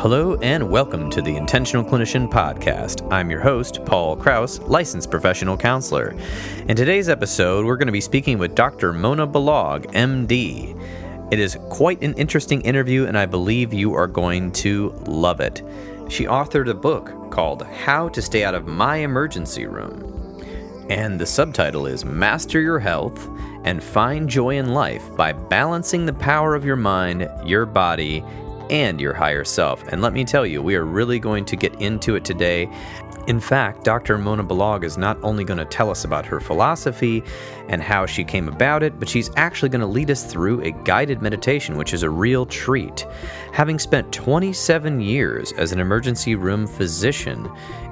Hello and welcome to the Intentional Clinician Podcast. I'm your host, Paul Krauss, licensed professional counselor. In today's episode, we're going to be speaking with Dr. Mona Balogh, MD. It is quite an interesting interview, and I believe you are going to love it. She authored a book called How to Stay Out of My Emergency Room. And the subtitle is Master Your Health and Find Joy in Life by Balancing the Power of Your Mind, Your Body, and your higher self. And let me tell you, we are really going to get into it today. In fact, Dr. Mona Balogh is not only going to tell us about her philosophy and how she came about it, but she's actually going to lead us through a guided meditation, which is a real treat. Having spent 27 years as an emergency room physician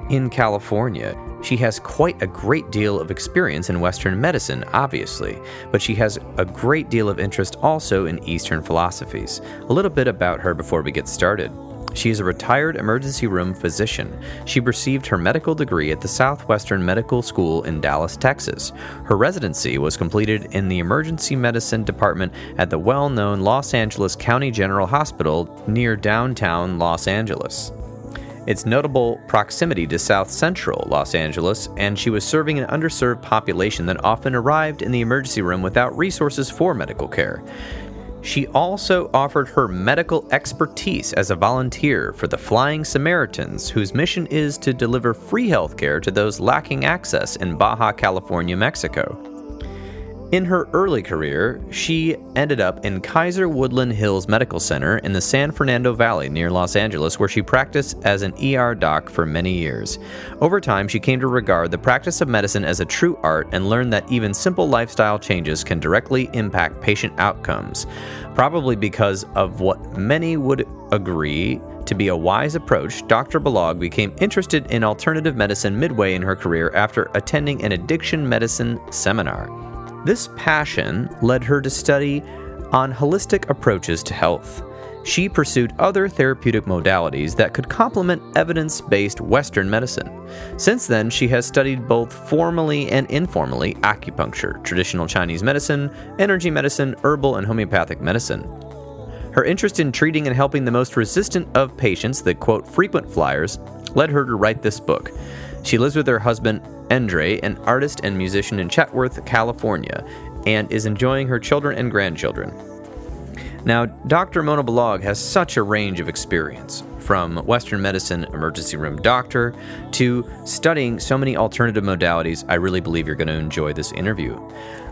in California, she has quite a great deal of experience in Western medicine, obviously, but she has a great deal of interest also in Eastern philosophies. A little bit about her before we get started. She is a retired emergency room physician. She received her medical degree at the Southwestern Medical School in Dallas, Texas. Her residency was completed in the emergency medicine department at the well-known Los Angeles County General Hospital near downtown Los Angeles. Its notable proximity to South Central Los Angeles, and she was serving an underserved population that often arrived in the emergency room without resources for medical care. She also offered her medical expertise as a volunteer for the Flying Samaritans, whose mission is to deliver free health care to those lacking access in Baja California, Mexico. In her early career, she ended up in Kaiser Woodland Hills Medical Center in the San Fernando Valley near Los Angeles, where she practiced as an ER doc for many years. Over time, she came to regard the practice of medicine as a true art and learned that even simple lifestyle changes can directly impact patient outcomes, probably because of what many would agree to be a wise approach. Dr. Balogh became interested in alternative medicine midway in her career after attending an addiction medicine seminar. This passion led her to study on holistic approaches to health. She pursued other therapeutic modalities that could complement evidence-based Western medicine. Since then, she has studied both formally and informally acupuncture, traditional Chinese medicine, energy medicine, herbal and homeopathic medicine. Her interest in treating and helping the most resistant of patients, the quote frequent flyers, led her to write this book. She lives with her husband, Andre, an artist and musician in Chetworth, California, and is enjoying her children and grandchildren. Now, Dr. Mona Balogh has such a range of experience, from Western medicine emergency room doctor to studying so many alternative modalities. I really believe you're going to enjoy this interview.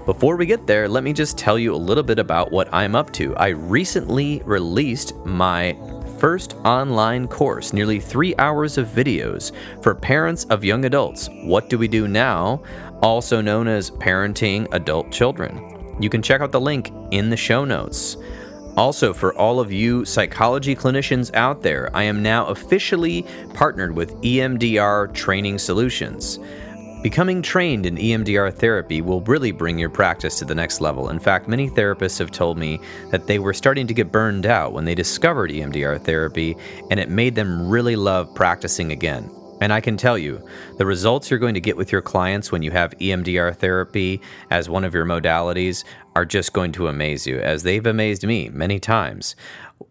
Before we get there, let me just tell you a little bit about what I'm up to. I recently released my first online course, nearly 3 hours of videos for parents of young adults. What do we do now? Also known as parenting adult children. You can check out the link in the show notes. Also, for all of you psychology clinicians out there, I am now officially partnered with EMDR Training Solutions. Becoming trained in EMDR therapy will really bring your practice to the next level. In fact, many therapists have told me that they were starting to get burned out when they discovered EMDR therapy, and it made them really love practicing again. And I can tell you, the results you're going to get with your clients when you have EMDR therapy as one of your modalities are just going to amaze you, as they've amazed me many times.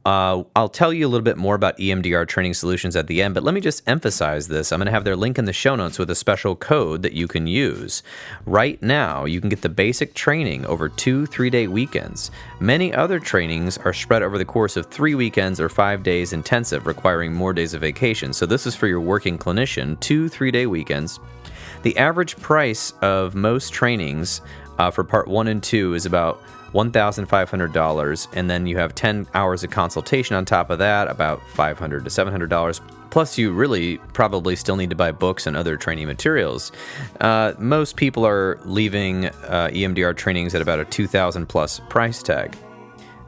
I'll tell you a little bit more about EMDR Training Solutions at the end, but let me just emphasize this. I'm going to have their link in the show notes with a special code that you can use. Right now, you can get the basic training over 2 3-day weekends. Many other trainings are spread over the course of 3 weekends or 5 days intensive, requiring more days of vacation. So this is for your working clinician, 2 3-day weekends. The average price of most trainings for part 1 and 2 is about $1,500, and then you have 10 hours of consultation on top of that, about $500 to $700. Plus, you really probably still need to buy books and other training materials. Most people are leaving EMDR trainings at about a $2,000 plus price tag.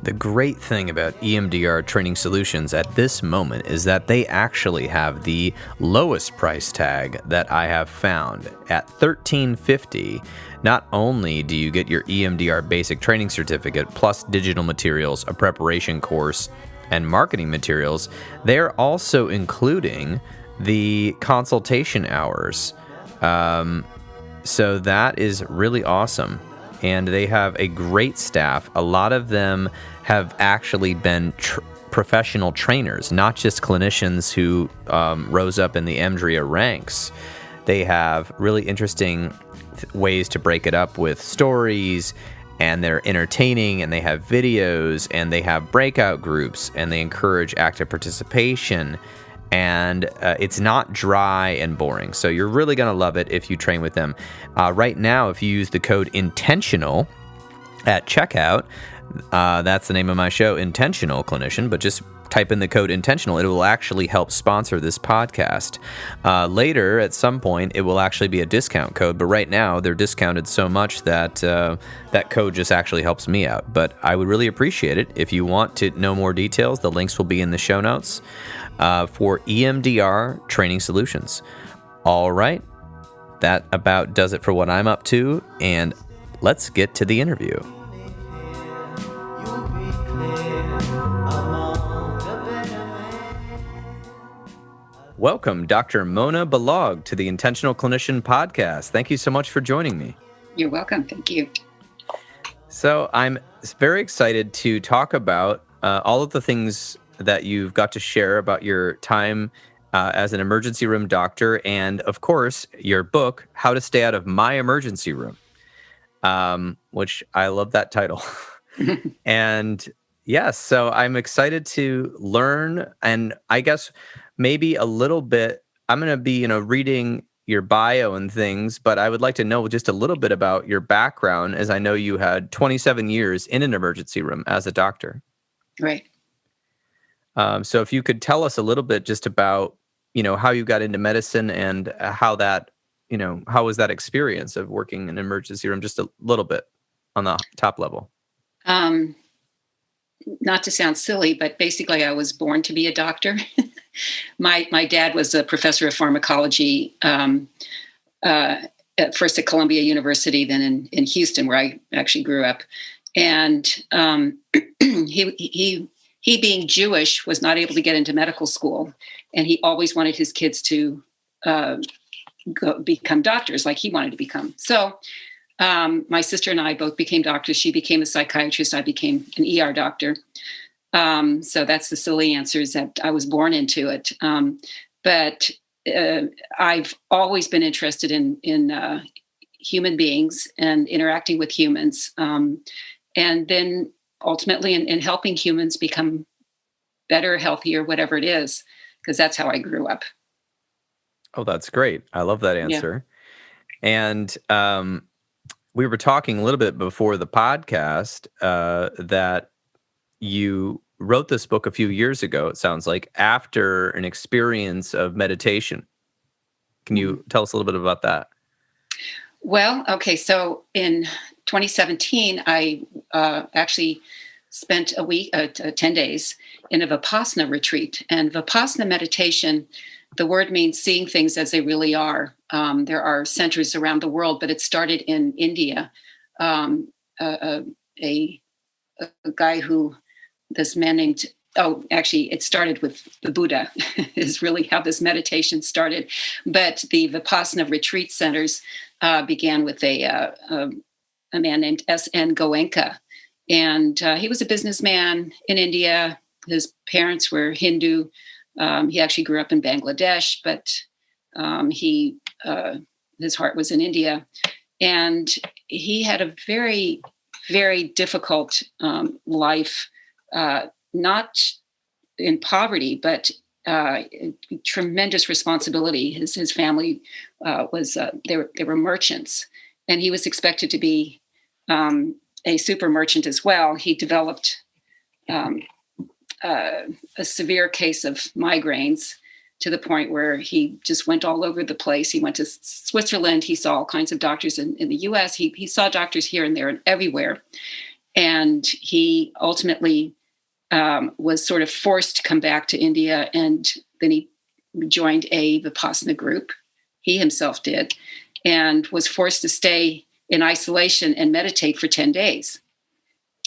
The great thing about EMDR Training Solutions at this moment is that they actually have the lowest price tag that I have found at $1,350. Not only do you get your EMDR basic training certificate plus digital materials, a preparation course, and marketing materials, they're also including the consultation hours. So that is really awesome. And they have a great staff. A lot of them have actually been professional trainers, not just clinicians who rose up in the EMDR ranks. They have really interesting ways to break it up with stories, and they're entertaining, and they have videos, and they have breakout groups, and they encourage active participation, and it's not dry and boring. So you're really going to love it if you train with them. Right now, if you use the code INTENTIONAL at checkout, that's the name of my show, Intentional Clinician, but just type in the code INTENTIONAL. It will actually help sponsor this podcast. Later, at some point, it will actually be a discount code, but right now they're discounted so much that that code just actually helps me out. But I would really appreciate it. If you want to know more details, the links will be in the show notes for EMDR Training Solutions. All right, that about does it for what I'm up to, and let's get to the interview. Welcome, Dr. Mona Balogh, to the Intentional Clinician podcast. Thank you so much for joining me. You're welcome. Thank you. So I'm very excited to talk about all of the things that you've got to share about your time as an emergency room doctor, and of course, your book, How to Stay Out of My Emergency Room, which I love that title. And yes, so I'm excited to learn, and I guess maybe a little bit, I'm going to be, reading your bio and things, but I would like to know just a little bit about your background, as I know you had 27 years in an emergency room as a doctor. Right. So if you could tell us a little bit just about, how you got into medicine and how that, how was that experience of working in an emergency room, just a little bit on the top level. Not to sound silly, but basically I was born to be a doctor. My dad was a professor of pharmacology, at first at Columbia University, then in Houston, where I actually grew up. And he being Jewish was not able to get into medical school, and he always wanted his kids to become doctors like he wanted to become. So my sister and I both became doctors. She became a psychiatrist. I became an ER doctor. So that's the silly answer, is that I was born into it. But I've always been interested in human beings and interacting with humans. And then ultimately in helping humans become better, healthier, whatever it is, because that's how I grew up. Oh, that's great. I love that answer. Yeah. And we were talking a little bit before the podcast that you wrote this book a few years ago, it sounds like, after an experience of meditation. Can you tell us a little bit about that? Well, okay. So in 2017, I actually spent a week, 10 days in a Vipassana retreat. And Vipassana meditation, the word means seeing things as they really are. There are centers around the world, but it started in India. A guy who, this man named, it started with the Buddha is really how this meditation started. But the Vipassana retreat centers began with a man named S.N. Goenka. And he was a businessman in India. His parents were Hindu. He actually grew up in Bangladesh, but his heart was in India. And he had a very, very difficult life, not in poverty, but tremendous responsibility. His family they were merchants, and he was expected to be a super merchant as well. He developed a severe case of migraines, to the point where he just went all over the place. He went to Switzerland. He saw all kinds of doctors in the US. He saw doctors here and there and everywhere. And he ultimately was sort of forced to come back to India. And then he joined a Vipassana group. He himself did, and was forced to stay in isolation and meditate for 10 days.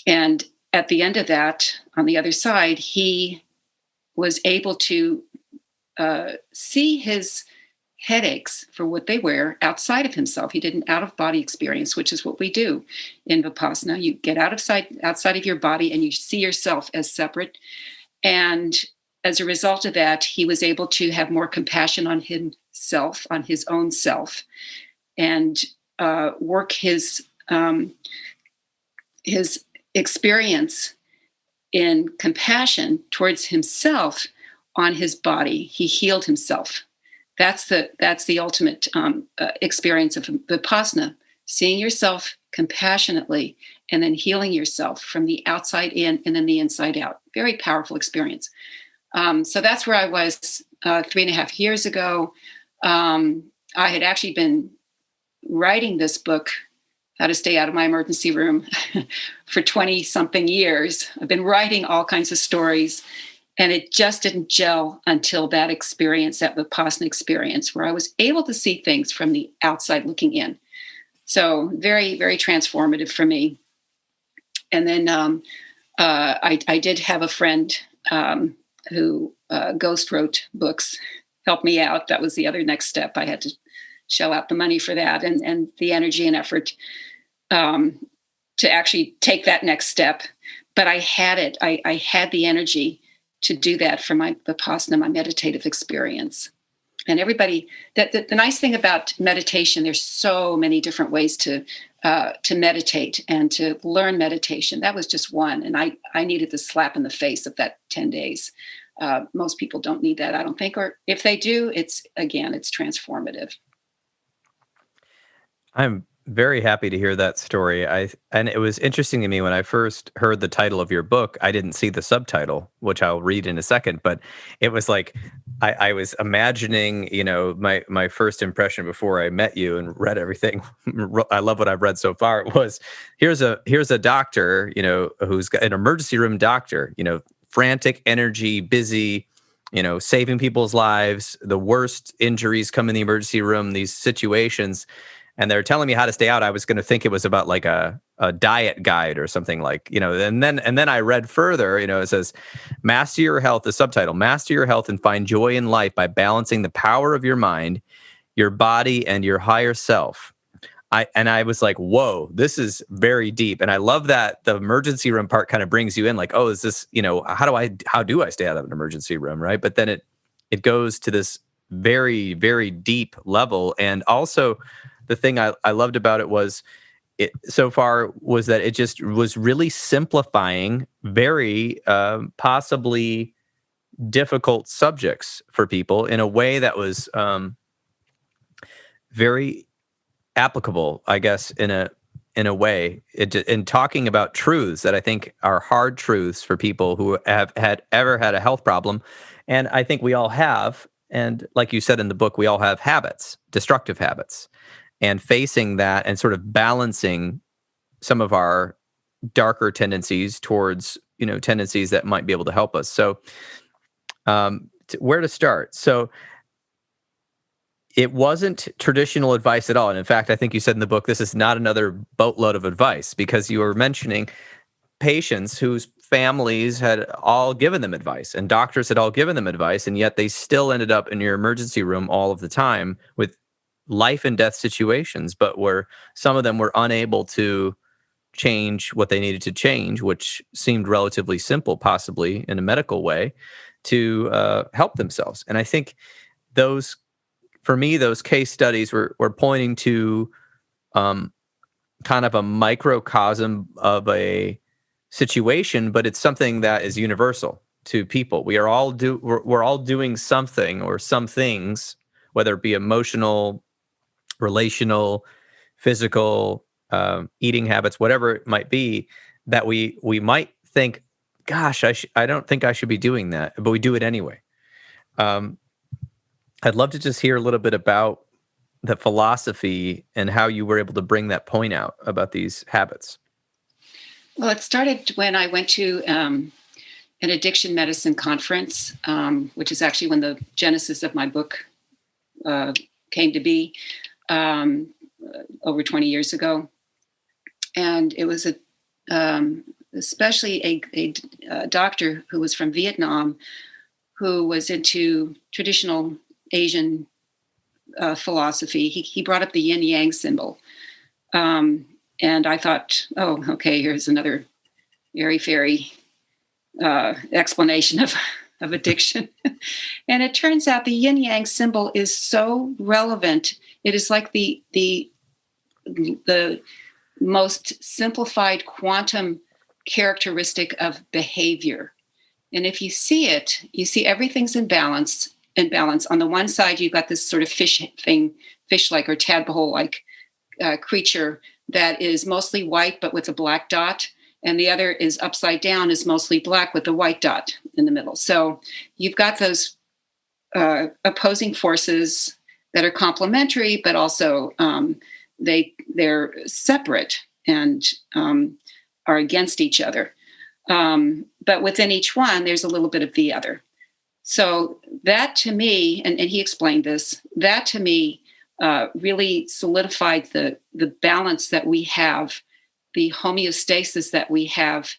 And at the end of that, on the other side, he was able to see his headaches for what they were outside of himself. He did an out-of-body experience, which is what we do in Vipassana. You get outside of your body and you see yourself as separate. And as a result of that, he was able to have more compassion on himself, on his own self, and work his experience in compassion towards himself on his body. He healed himself. That's the ultimate experience of Vipassana, seeing yourself compassionately and then healing yourself from the outside in and then the inside out. Very powerful experience. So that's where I was 3.5 years ago. I had actually been writing this book, How to Stay Out of My Emergency Room, for 20-something years. I've been writing all kinds of stories, and it just didn't gel until that experience, that Vipassana experience, where I was able to see things from the outside looking in. So very, very transformative for me. And then I did have a friend who ghost wrote books, helped me out. That was the other next step. I had to shell out the money for that and the energy and effort to actually take that next step. But I had it. I had the energy to do that for my Vipassana, my meditative experience. And everybody, the nice thing about meditation, there's so many different ways to meditate and to learn meditation. That was just one. And I needed the slap in the face of that 10 days. Most people don't need that, I don't think. Or if they do, it's transformative. I'm very happy to hear that story. And it was interesting to me when I first heard the title of your book. I didn't see the subtitle, which I'll read in a second, but it was like I was imagining, my first impression before I met you and read everything. I love what I've read so far. It was here's a doctor, who's got an emergency room doctor, frantic, energy, busy, saving people's lives. The worst injuries come in the emergency room, these situations. And they're telling me how to stay out. I was going to think it was about like a diet guide or something like, and then I read further, it says, master your health, the subtitle, master your health and find joy in life by balancing the power of your mind, your body, and your higher self. I was like, whoa, this is very deep. And I love that the emergency room part kind of brings you in like, oh, is this, how do I stay out of an emergency room? Right. But then it goes to this very, very deep level. And also, the thing I loved about it was that it just was really simplifying very possibly difficult subjects for people in a way that was very applicable, I guess, in a way, in talking about truths that I think are hard truths for people who have ever had a health problem. And I think we all have, and like you said in the book, we all have habits, destructive habits. And facing that and sort of balancing some of our darker tendencies towards, tendencies that might be able to help us. So where to start? So it wasn't traditional advice at all. And in fact, I think you said in the book, this is not another boatload of advice, because you were mentioning patients whose families had all given them advice and doctors had all given them advice. And yet they still ended up in your emergency room all of the time with life and death situations, but where some of them were unable to change what they needed to change, which seemed relatively simple, possibly in a medical way, to help themselves. And I think those case studies were pointing to kind of a microcosm of a situation, but it's something that is universal to people. We're all doing something or some things, whether it be emotional, relational, physical, eating habits, whatever it might be, that we might think, gosh, I don't think I should be doing that, but we do it anyway. I'd love to just hear a little bit about the philosophy and how you were able to bring that point out about these habits. Well, it started when I went to an addiction medicine conference, which is actually when the genesis of my book came to be. Over 20 years ago. And it was especially a doctor who was from Vietnam, who was into traditional Asian philosophy. He brought up the yin yang symbol. And I thought, oh, okay, here's another airy fairy explanation of addiction. And it turns out the yin yang symbol is so relevant. It is like the most simplified quantum characteristic of behavior. And if you see it, you see everything's in balance. In balance. On the one side, you've got this sort of fish-like or tadpole-like creature that is mostly white but with a black dot, and the other is upside down, is mostly black with a white dot in the middle. So you've got those opposing forces that are complementary, but also they're separate and are against each other. But within each one, there's a little bit of the other. So that to me, and he explained this, that to me really solidified the balance that we have, the homeostasis that we have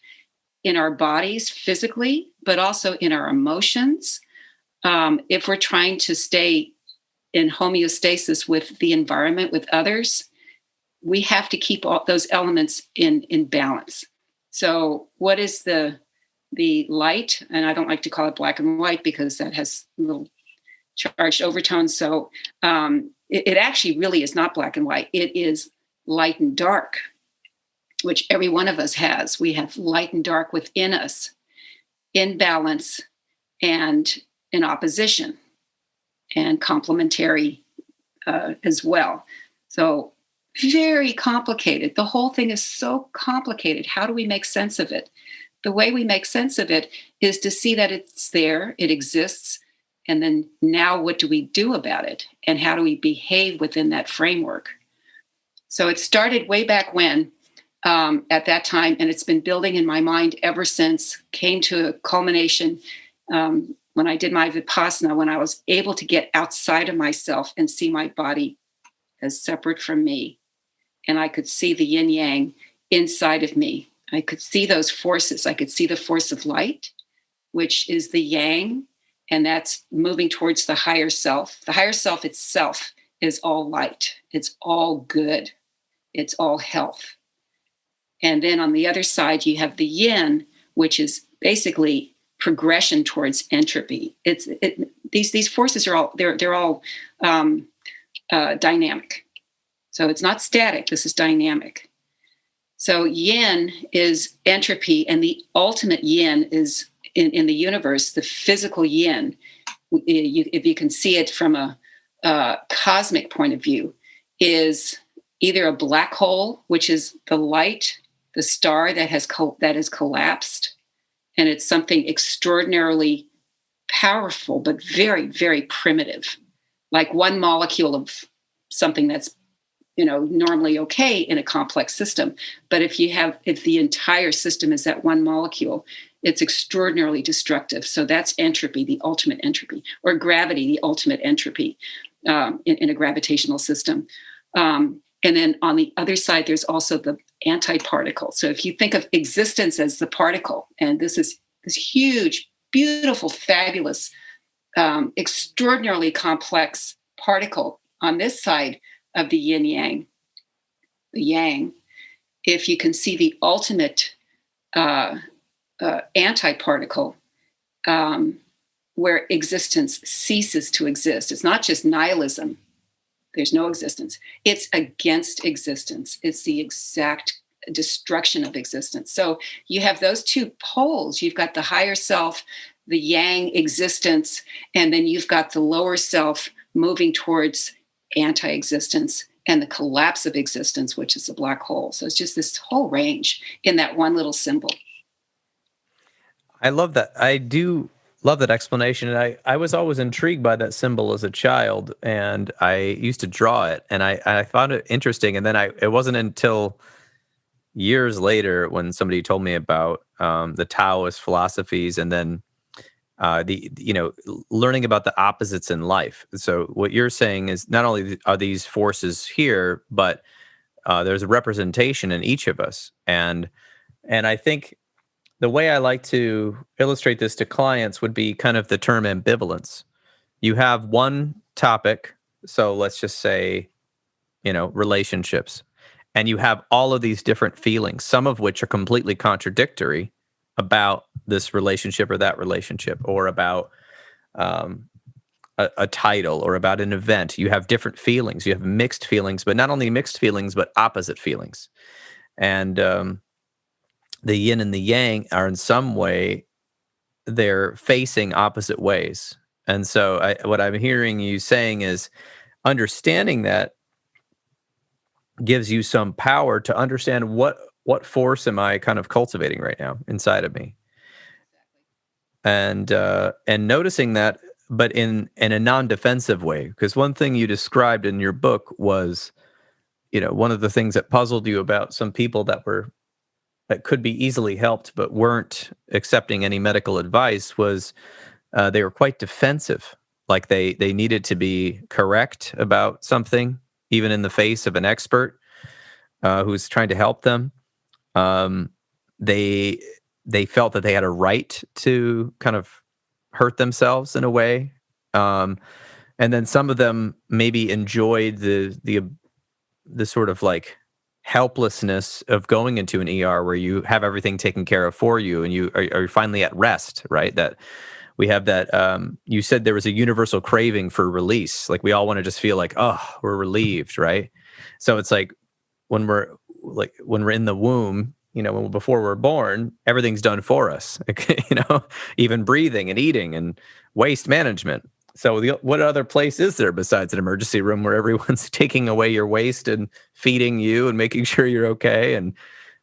in our bodies physically, but also in our emotions. If we're trying to stay in homeostasis with the environment, with others, we have to keep all those elements in balance. So what is the light? And I don't like to call it black and white because that has a little charged overtones. So it actually really is not black and white. It is light and dark, which every one of us has. We have light and dark within us, in balance and in opposition, and complementary as well. So very complicated. The whole thing is so complicated. How do we make sense of it? The way we make sense of it is to see that it's there, it exists, and then now what do we do about it? And how do we behave within that framework? So it started way back when, at that time, and it's been building in my mind ever since, came to a culmination when I did my Vipassana, when I was able to get outside of myself and see my body as separate from me. And I could see the yin yang inside of me. I could see those forces. I could see the force of light, which is the yang, and that's moving towards the higher self. The higher self itself is all light. It's all good. It's all health. And then on the other side, you have the yin, which is basically progression towards entropy. These forces are all they're all dynamic. So it's not static. This is dynamic. So yin is entropy, and the ultimate yin is in the universe, the physical yin. If you can see it from a cosmic point of view, is either a black hole, which is the light, the star that has collapsed, and it's something extraordinarily powerful, but very, very primitive, like one molecule of something that's normally okay in a complex system. But if the entire system is that one molecule, it's extraordinarily destructive. So that's entropy, the ultimate entropy, or gravity, the ultimate entropy in a gravitational system. And then on the other side, there's also the antiparticle. So if you think of existence as the particle, and this is this huge, beautiful, fabulous, extraordinarily complex particle on this side of the yin yang, the yang, if you can see the ultimate antiparticle, where existence ceases to exist. It's not just nihilism. There's no existence. It's against existence. It's the exact destruction of existence. So you have those two poles. You've got the higher self, the yang existence, and then you've got the lower self moving towards anti-existence and the collapse of existence, which is the black hole. So it's just this whole range in that one little symbol. I love that. I do love that explanation. And I was always intrigued by that symbol as a child, and I used to draw it, and I found it interesting. And then it wasn't until years later when somebody told me about the Taoist philosophies, and then learning about the opposites in life. So what you're saying is not only are these forces here, but there's a representation in each of us. And I think the way I like to illustrate this to clients would be kind of the term ambivalence. You have one topic, so let's just say, relationships, and you have all of these different feelings, some of which are completely contradictory, about this relationship or that relationship, or about a title, or about an event. You have different feelings. You have mixed feelings, but not only mixed feelings, but opposite feelings. And the yin and the yang are in some way, they're facing opposite ways. And so what I'm hearing you saying is understanding that gives you some power to understand what force am I kind of cultivating right now inside of me, and noticing that, but in a non-defensive way. Because one thing you described in your book was, one of the things that puzzled you about some people that could be easily helped but weren't accepting any medical advice was they were quite defensive, like they needed to be correct about something, even in the face of an expert who's trying to help them. They felt that they had a right to kind of hurt themselves in a way, and then some of them maybe enjoyed the sort of like helplessness of going into an ER where you have everything taken care of for you, and you are finally at rest, right? That we have that. You said there was a universal craving for release, like we all want to just feel like, oh, we're relieved, right? So it's like when we're in the womb, before we're born, everything's done for us, even breathing and eating and waste management. So what other place is there besides an emergency room where everyone's taking away your waste and feeding you and making sure you're okay and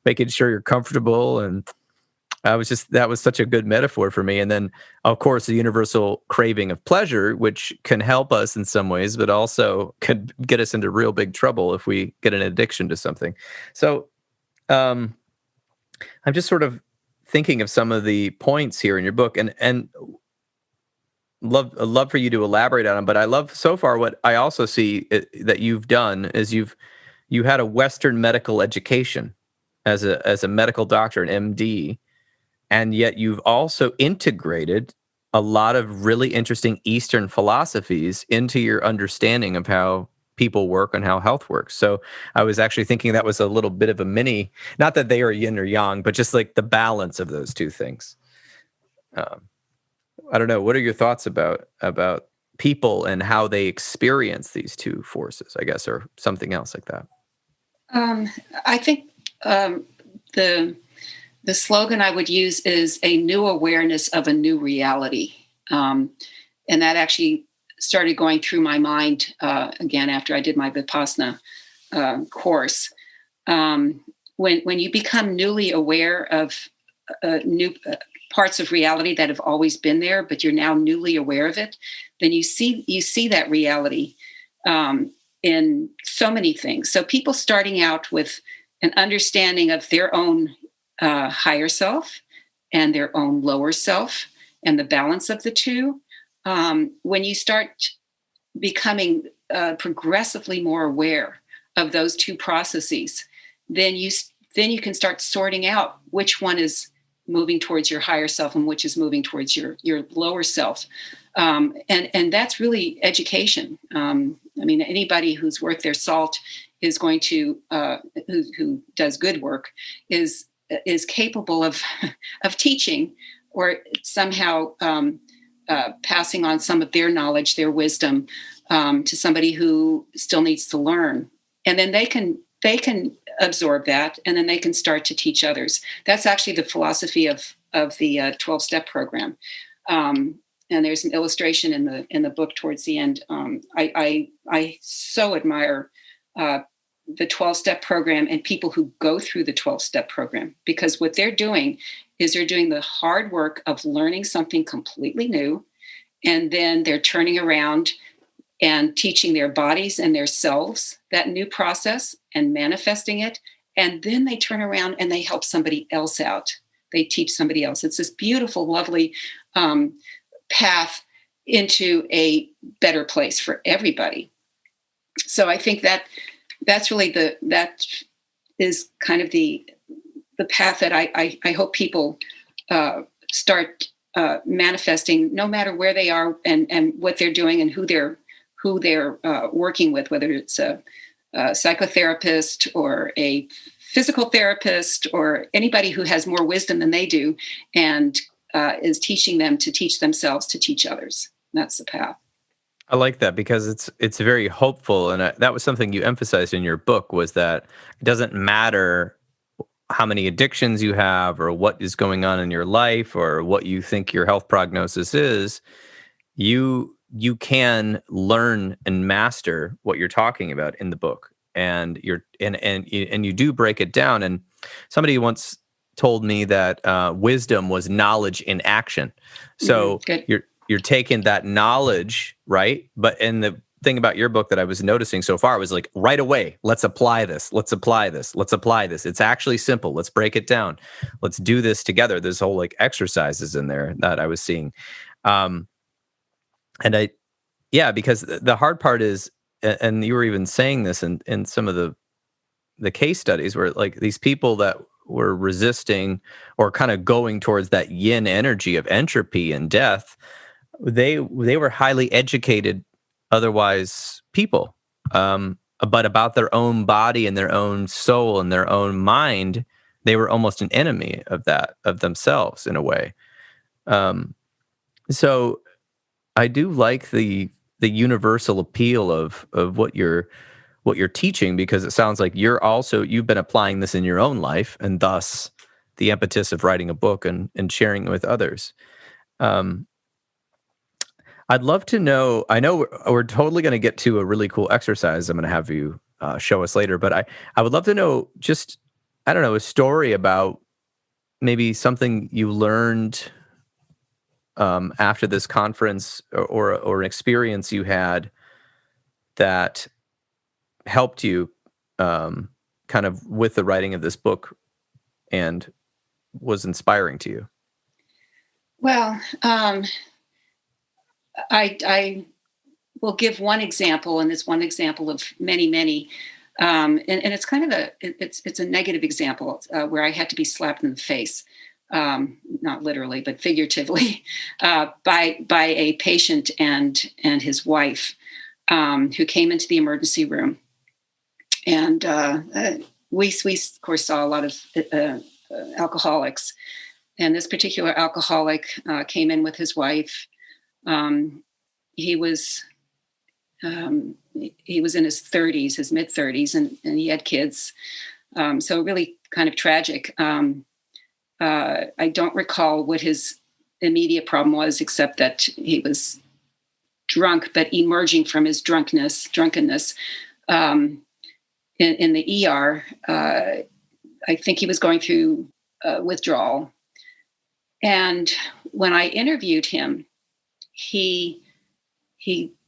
making sure you're comfortable? And that was such a good metaphor for me. And then, of course, the universal craving of pleasure, which can help us in some ways, but also could get us into real big trouble if we get an addiction to something. So I'm just sort of thinking of some of the points here in your book, and love for you to elaborate on them. But I love so far what I also see that you've done is you had a Western medical education as a medical doctor, an MD. And yet you've also integrated a lot of really interesting Eastern philosophies into your understanding of how people work and how health works. So I was actually thinking that was a little bit of a mini, not that they are yin or yang, but just like the balance of those two things. I don't know. What are your thoughts about people and how they experience these two forces, I guess, or something else like that? I think the slogan I would use is a new awareness of a new reality. And that actually started going through my mind again after I did my Vipassana course. When you become newly aware of new parts of reality that have always been there, but you're now newly aware of it, then you see that reality in so many things. So people starting out with an understanding of their own higher self and their own lower self and the balance of the two. When you start becoming progressively more aware of those two processes, then you can start sorting out which one is moving towards your higher self and which is moving towards your lower self. And that's really education. I mean, anybody who's worth their salt is going to, who does good work, is capable of teaching or somehow passing on some of their knowledge, their wisdom, to somebody who still needs to learn. And then they can absorb that, and then they can start to teach others. That's actually the philosophy of the 12-step program. And there's an illustration in the book towards the end. I so admire the 12-step program and people who go through the 12-step program, because what they're doing is they're doing the hard work of learning something completely new, and then they're turning around and teaching their bodies and their selves that new process and manifesting it. And then they turn around and they help somebody else out. They teach somebody else. It's this beautiful, lovely path into a better place for everybody. So I think that's really that is kind of the path that I hope people start manifesting, no matter where they are and what they're doing and who they're working with, whether it's a psychotherapist or a physical therapist or anybody who has more wisdom than they do and is teaching them to teach themselves to teach others. That's the path. I like that because it's very hopeful, and that was something you emphasized in your book, was that it doesn't matter how many addictions you have or what is going on in your life or what you think your health prognosis is. You can learn and master what you're talking about in the book, and you do break it down. And somebody once told me that wisdom was knowledge in action. So you're taking that knowledge, right? But in the thing about your book that I was noticing so far was like, right away, let's apply this. Let's apply this. Let's apply this. It's actually simple. Let's break it down. Let's do this together. There's whole like exercises in there that I was seeing. Because the hard part is, and you were even saying this in some of the case studies where like these people that were resisting or kind of going towards that yin energy of entropy and death, they were highly educated, otherwise people, but about their own body and their own soul and their own mind, they were almost an enemy of themselves in a way. So I do like the universal appeal of what you're teaching, because it sounds like you've been applying this in your own life, and thus the impetus of writing a book and sharing it with others. I'd love to know, I know we're totally going to get to a really cool exercise I'm going to have you show us later, but I would love to know just, I don't know, a story about maybe something you learned after this conference or an experience you had that helped you kind of with the writing of this book and was inspiring to you. Well, I will give one example, and it's one example of many, many. And it's kind of it's a negative example where I had to be slapped in the face. Not literally, but figuratively, by a patient and his wife, who came into the emergency room, and we of course saw a lot of alcoholics, and this particular alcoholic came in with his wife. He was in his 30s, his mid 30s, and he had kids. So really kind of tragic. I don't recall what his immediate problem was, except that he was drunk, but emerging from his drunkenness, in the ER. I think he was going through withdrawal. And when I interviewed him, he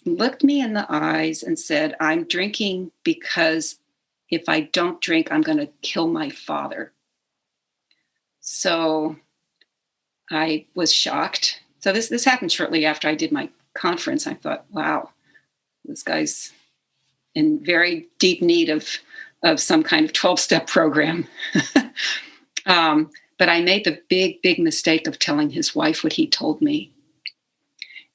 looked me in the eyes and said, "I'm drinking because if I don't drink, I'm going to kill my father." So I was shocked. So this happened shortly after I did my conference. I thought, wow, this guy's in very deep need of some kind of 12-step program. But I made the big mistake of telling his wife what he told me.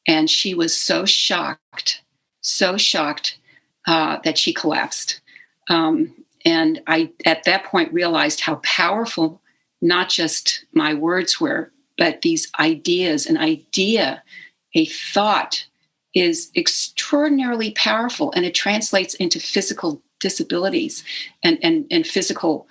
And she was so shocked that she collapsed. And I, at that point, realized how powerful not just my words were, but these ideas. A thought is extraordinarily powerful, and it translates into physical disabilities and physical,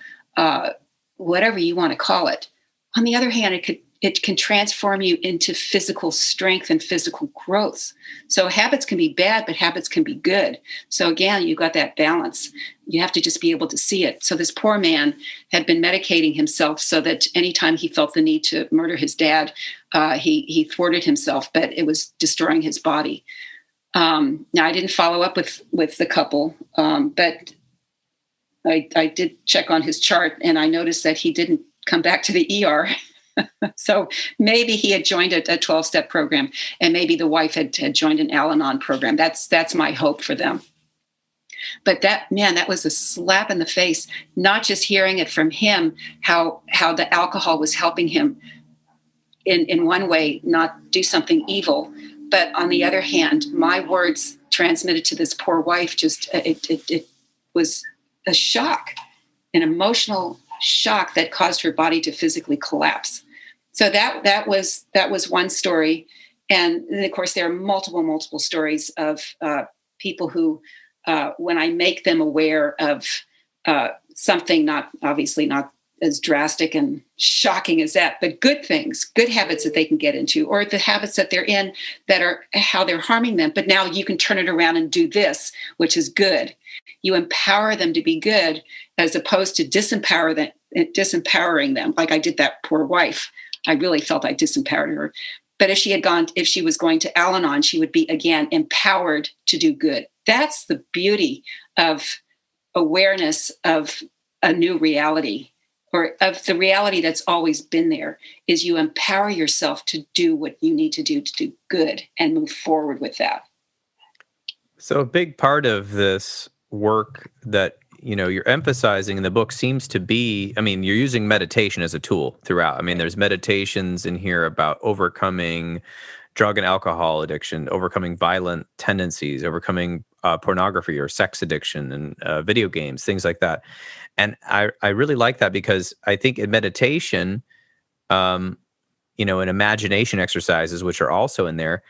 whatever you want to call it. On the other hand, it can transform you into physical strength and physical growth. So habits can be bad, but habits can be good. So again, you've got that balance. You have to just be able to see it. So this poor man had been medicating himself so that anytime he felt the need to murder his dad, he thwarted himself, but it was destroying his body. Now, I didn't follow up with the couple, but I did check on his chart, and I noticed that he didn't come back to the ER. So maybe he had joined a 12-step program, and maybe the wife had joined an Al-Anon program. That's my hope for them. But that was a slap in the face, not just hearing it from him, how the alcohol was helping him in one way not do something evil. But on the other hand, my words transmitted to this poor wife, it was a shock. an emotional shock that caused her body to physically collapse. So that was one story. And then, of course, there are multiple stories of people who, when I make them aware of something not as drastic and shocking as that, but good things, good habits that they can get into, or the habits that they're in that are how they're harming them. But now you can turn it around and do this, which is good. You empower them to be good as opposed to disempowering them. Like I did that poor wife. I really felt I disempowered her. But if she was going to Al-Anon, she would be, again, empowered to do good. That's the beauty of awareness of a new reality, or of the reality that's always been there, is you empower yourself to do what you need to do good and move forward with that. So a big part of this work that you're emphasizing in the book seems to be, you're using meditation as a tool throughout. There's meditations in here about overcoming drug and alcohol addiction, overcoming violent tendencies, overcoming pornography or sex addiction and video games, things like that. And I really like that because I think in meditation, and imagination exercises, which are also in there,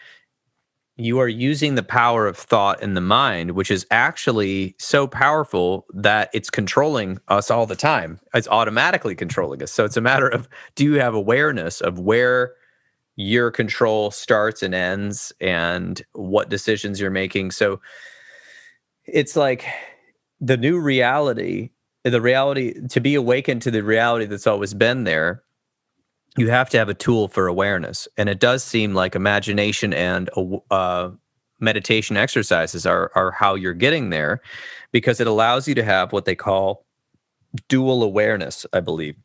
you are using the power of thought in the mind, which is actually so powerful that it's controlling us all the time. It's automatically controlling us. So it's a matter of, do you have awareness of where your control starts and ends and what decisions you're making? So it's like the new reality, to be awakened to the reality that's always been there. You have to have a tool for awareness. And it does seem like imagination and meditation exercises are how you're getting there, because it allows you to have what they call dual awareness, I believe,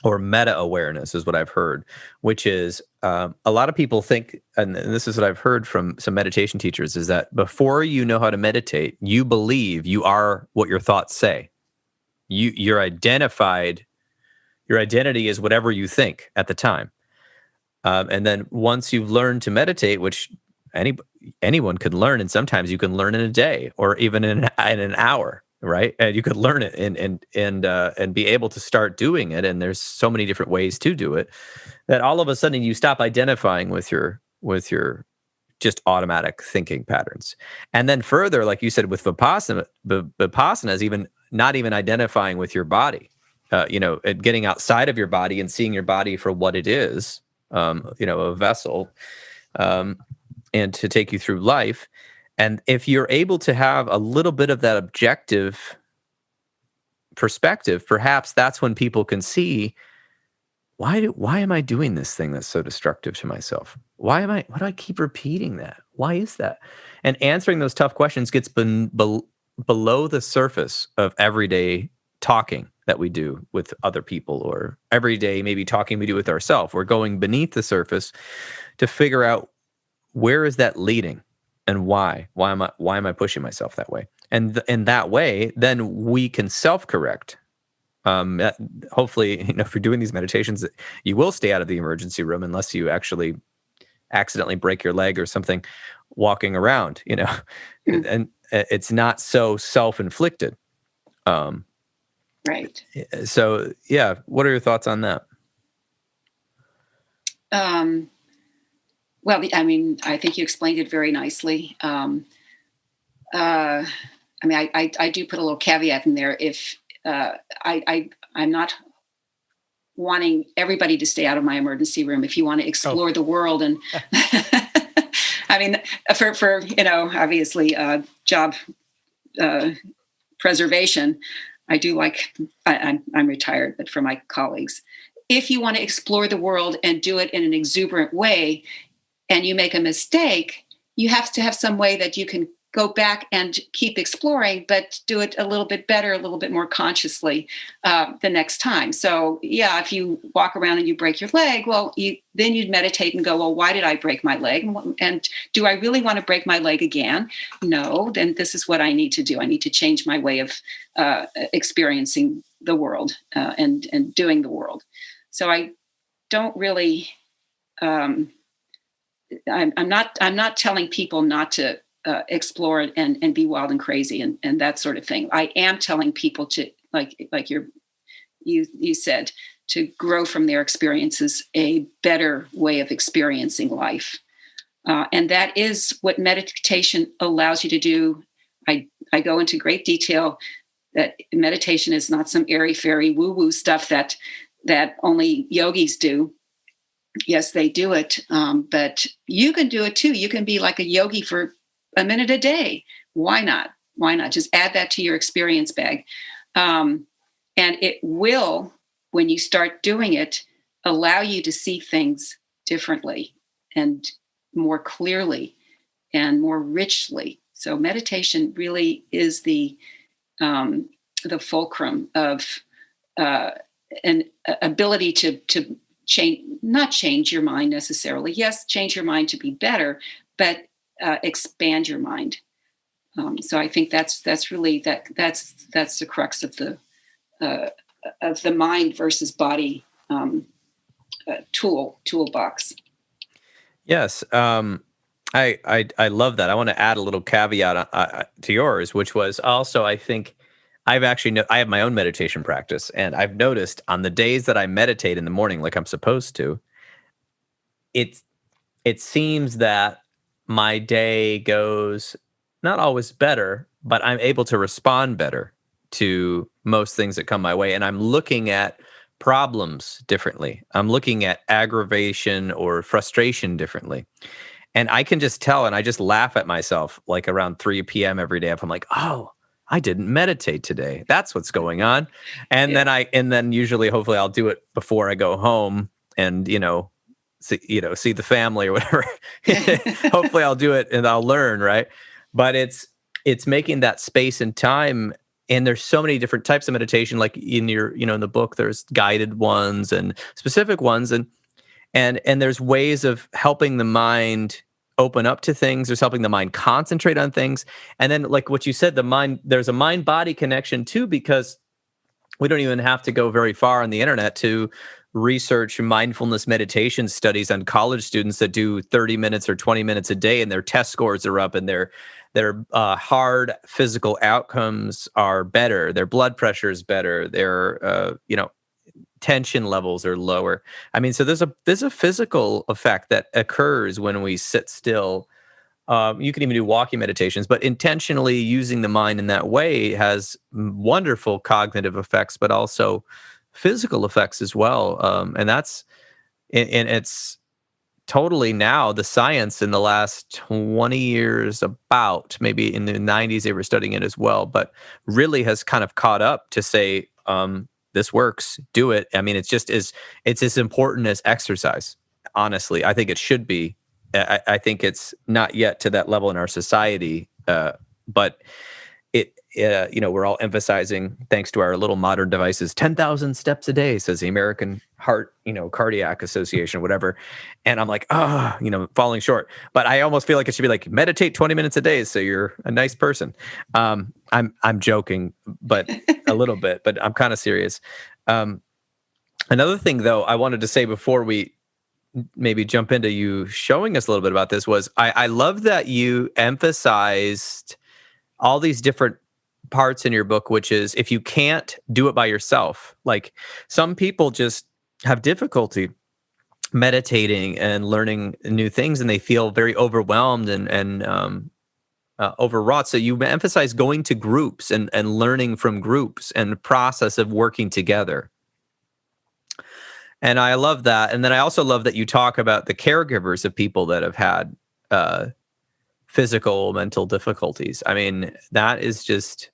or meta awareness is what I've heard, which is a lot of people think, and this is what I've heard from some meditation teachers, is that before you know how to meditate, you believe you are what your thoughts say. You're identified. Your identity is whatever you think at the time. And then once you've learned to meditate, which anyone can learn, and sometimes you can learn in a day or even in an hour, right? And you could learn it and be able to start doing it. And there's so many different ways to do it that all of a sudden you stop identifying with your just automatic thinking patterns. And then further, like you said, with Vipassana is even not even identifying with your body. And getting outside of your body and seeing your body for what it is, a vessel, and to take you through life. And if you're able to have a little bit of that objective perspective, perhaps that's when people can see, why am I doing this thing that's so destructive to myself? Why do I keep repeating that? Why is that? And answering those tough questions gets below the surface of everyday talking that we do with other people, or everyday maybe talking we do with ourselves. We're going beneath the surface to figure out, where is that leading and why? Why am I pushing myself that way? And in that way, then we can self-correct. Hopefully, if you're doing these meditations, you will stay out of the emergency room unless you actually accidentally break your leg or something walking around, and it's not so self-inflicted. Right. So, yeah, what are your thoughts on that? Well, I think you explained it very nicely. I do put a little caveat in there. If I'm not wanting everybody to stay out of my emergency room. If you want to explore the world, and for obviously job preservation, I do like, I'm retired, but for my colleagues, if you want to explore the world and do it in an exuberant way, and you make a mistake, you have to have some way that you can go back and keep exploring, but do it a little bit better, a little bit more consciously the next time. So yeah, if you walk around and you break your leg, well, then you'd meditate and go, well, why did I break my leg? And do I really want to break my leg again? No, then this is what I need to do. I need to change my way of experiencing the world and doing the world. So I don't really, I'm not telling people not to explore and be wild and crazy and that sort of thing. I am telling people like you said, to grow from their experiences a better way of experiencing life. And that is what meditation allows you to do. I go into great detail that meditation is not some airy-fairy woo-woo stuff that only yogis do. Yes, they do it, but you can do it too. You can be like a yogi for a minute a day. Why not? Why not? Just add that to your experience bag. And it will, when you start doing it, allow you to see things differently and more clearly and more richly. So meditation really is the fulcrum of an ability to change, not change your mind necessarily. Yes, change your mind to be better, but expand your mind. So I think that's really that's the crux of the mind versus body toolbox. Yes. I love that. I want to add a little caveat to yours, which was also, I think I have my own meditation practice, and I've noticed on the days that I meditate in the morning, like I'm supposed to, it seems that my day goes not always better, but I'm able to respond better to most things that come my way. And I'm looking at problems differently. I'm looking at aggravation or frustration differently. And I can just tell, and I just laugh at myself like around 3 p.m. every day. If I'm like, oh, I didn't meditate today. That's what's going on. And then usually, hopefully I'll do it before I go home and, see the family or whatever. Hopefully I'll do it and I'll learn. Right. But it's making that space and time. And there's so many different types of meditation, like in in the book, there's guided ones and specific ones. And there's ways of helping the mind open up to things. There's helping the mind concentrate on things. And then, like what you said, there's a mind-body connection too, because we don't even have to go very far on the internet to research mindfulness meditation studies on college students that do 30 minutes or 20 minutes a day, and their test scores are up, and their hard physical outcomes are better. Their blood pressure is better. Their tension levels are lower. I mean, so there's a physical effect that occurs when we sit still. You can even do walking meditations, but intentionally using the mind in that way has wonderful cognitive effects, but also physical effects as well. And it's totally now the science in the last 20 years, about maybe in the 90s, they were studying it as well, but really has kind of caught up to say, this works, do it. I mean, it's as important as exercise. Honestly, I think it should be. I think it's not yet to that level in our society, but we're all emphasizing, thanks to our little modern devices, 10,000 steps a day, says the American Heart, Cardiac Association, whatever. And I'm like, falling short. But I almost feel like it should be like, meditate 20 minutes a day, so you're a nice person. I'm joking, but a little bit, but I'm kind of serious. Another thing, though, I wanted to say before we maybe jump into you showing us a little bit about this was I love that you emphasized all these different parts in your book, which is if you can't do it by yourself, like some people just have difficulty meditating and learning new things, and they feel very overwhelmed and overwrought. So you emphasize going to groups and learning from groups and the process of working together. And I love that. And then I also love that you talk about the caregivers of people that have had physical, mental difficulties. I mean, that is just,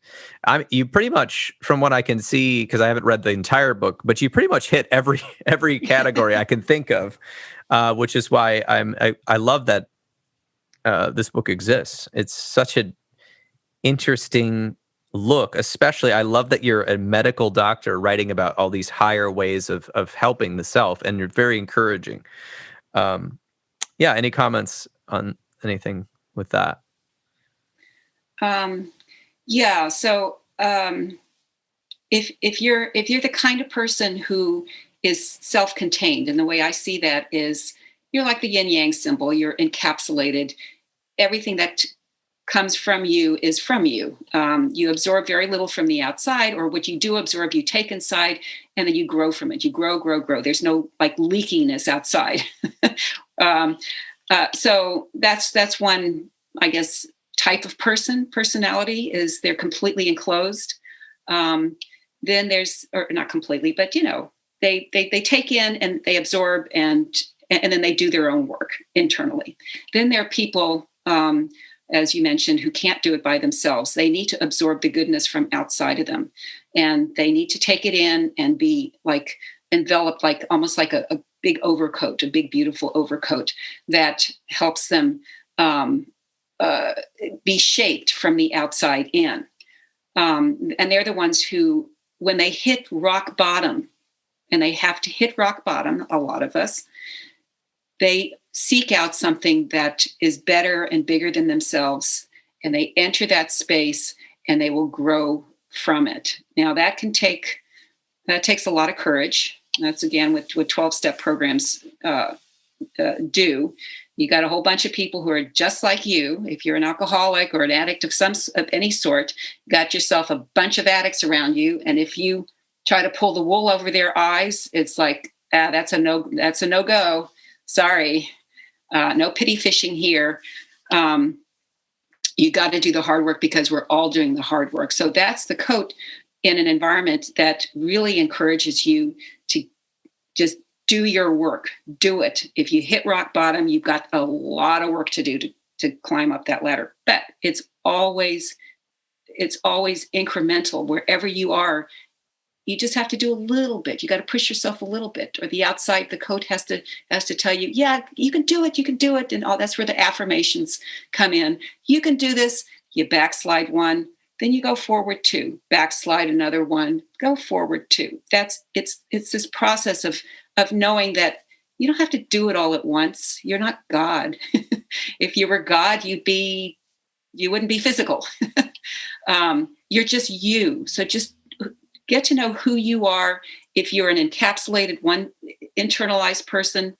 you pretty much, from what I can see, because I haven't read the entire book, but you pretty much hit every category I can think of, which is why I love that this book exists. It's such an interesting look, especially I love that you're a medical doctor writing about all these higher ways of helping the self, and you're very encouraging. Any comments on anything with that? So if you're the kind of person who is self-contained, and the way I see that is you're like the yin yang symbol, you're encapsulated. Everything that comes from you is from you. You absorb very little from the outside, or what you do absorb, you take inside, and then you grow from it. You grow, grow, grow. There's no like leakiness outside. So that's one, I guess, type of personality is they're completely enclosed. Then there's, or not completely, but they take in and they absorb and then they do their own work internally. Then there are people, as you mentioned, who can't do it by themselves. They need to absorb the goodness from outside of them, and they need to take it in and be like enveloped, like almost like a big overcoat, a big, beautiful overcoat that helps them be shaped from the outside in. And they're the ones who, when they hit rock bottom, and they have to hit rock bottom, a lot of us, they seek out something that is better and bigger than themselves, and they enter that space and they will grow from it. Now that takes a lot of courage. That's again what 12-step programs do. You got a whole bunch of people who are just like you. If you're an alcoholic or an addict of any sort, you got yourself a bunch of addicts around you. And if you try to pull the wool over their eyes, it's like, that's a no-go. Sorry. No pity fishing here. You got to do the hard work because we're all doing the hard work. So that's the coat in an environment that really encourages you to just do your work. Do it. If you hit rock bottom, you've got a lot of work to do to climb up that ladder. But it's always incremental. Wherever you are, you just have to do a little bit. You got to push yourself a little bit, or the outside, the coat has to tell you, yeah, you can do it. You can do it. And all that's where the affirmations come in. You can do this. You backslide one, then you go forward two, backslide another one, go forward two. It's this process of knowing that you don't have to do it all at once. You're not God. If you were God, you wouldn't be physical. You're just you. So just get to know who you are. If you're an encapsulated, one internalized person,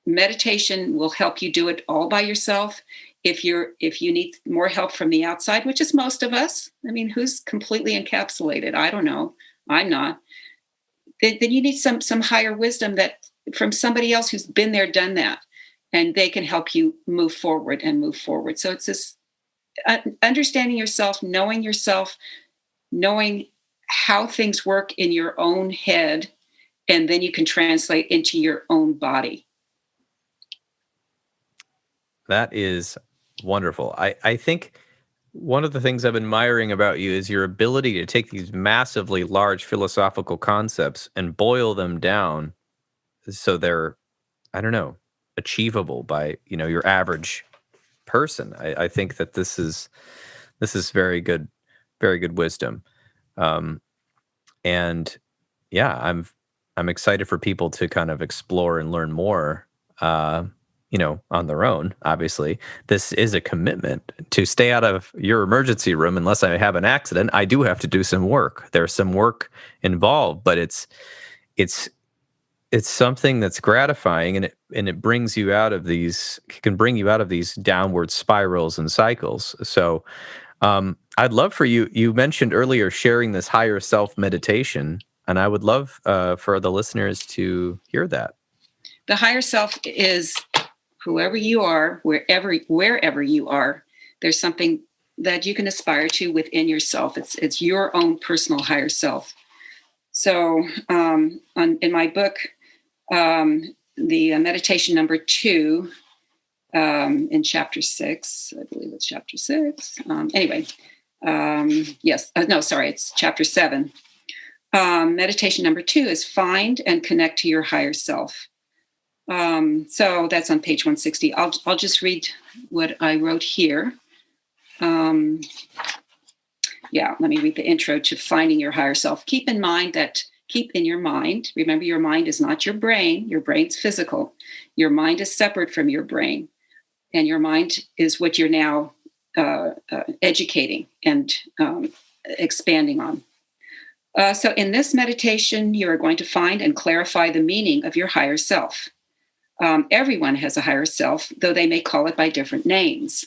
meditation will help you do it all by yourself. If you need more help from the outside, which is most of us, I mean, who's completely encapsulated? I don't know. I'm not. Then you need some higher wisdom that from somebody else who's been there, done that, and they can help you move forward. So it's this understanding yourself, knowing how things work in your own head, and then you can translate into your own body. That is wonderful. I think one of the things I'm admiring about you is your ability to take these massively large philosophical concepts and boil them down so they're, I don't know, achievable by, your average person. I think that this is very good wisdom. And yeah, I'm excited for people to kind of explore and learn more, on their own. Obviously, this is a commitment to stay out of your emergency room unless I have an accident. I do have to do some work. There's some work involved, but it's something that's gratifying, and it brings you out of can bring you out of these downward spirals and cycles. So, I'd love for you. You mentioned earlier sharing this higher self meditation, and I would love for the listeners to hear that. The higher self is whoever you are, wherever you are. There's something that you can aspire to within yourself. It's your own personal higher self. So, in my book, the meditation number 2, in chapter 6, I believe it's chapter 6. It's chapter 7. Meditation number 2 is find and connect to your higher self. So that's on page 160. I'll just read what I wrote here. Let me read the intro to finding your higher self. Keep in your mind, remember your mind is not your brain. Your brain's physical. Your mind is separate from your brain. And your mind is what you're now educating and expanding on. So in this meditation, you are going to find and clarify the meaning of your higher self. Everyone has a higher self, though they may call it by different names.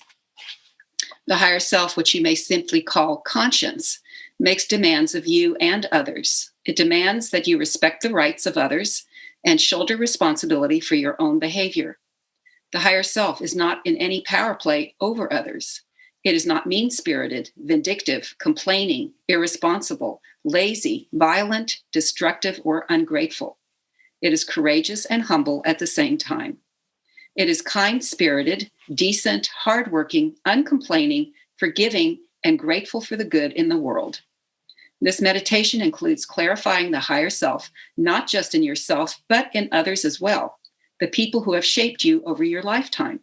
The higher self, which you may simply call conscience, makes demands of you and others. It demands that you respect the rights of others and shoulder responsibility for your own behavior. The higher self is not in any power play over others. It is not mean-spirited, vindictive, complaining, irresponsible, lazy, violent, destructive, or ungrateful. It is courageous and humble at the same time. It is kind-spirited, decent, hardworking, uncomplaining, forgiving, and grateful for the good in the world. This meditation includes clarifying the higher self, not just in yourself, but in others as well, the people who have shaped you over your lifetime.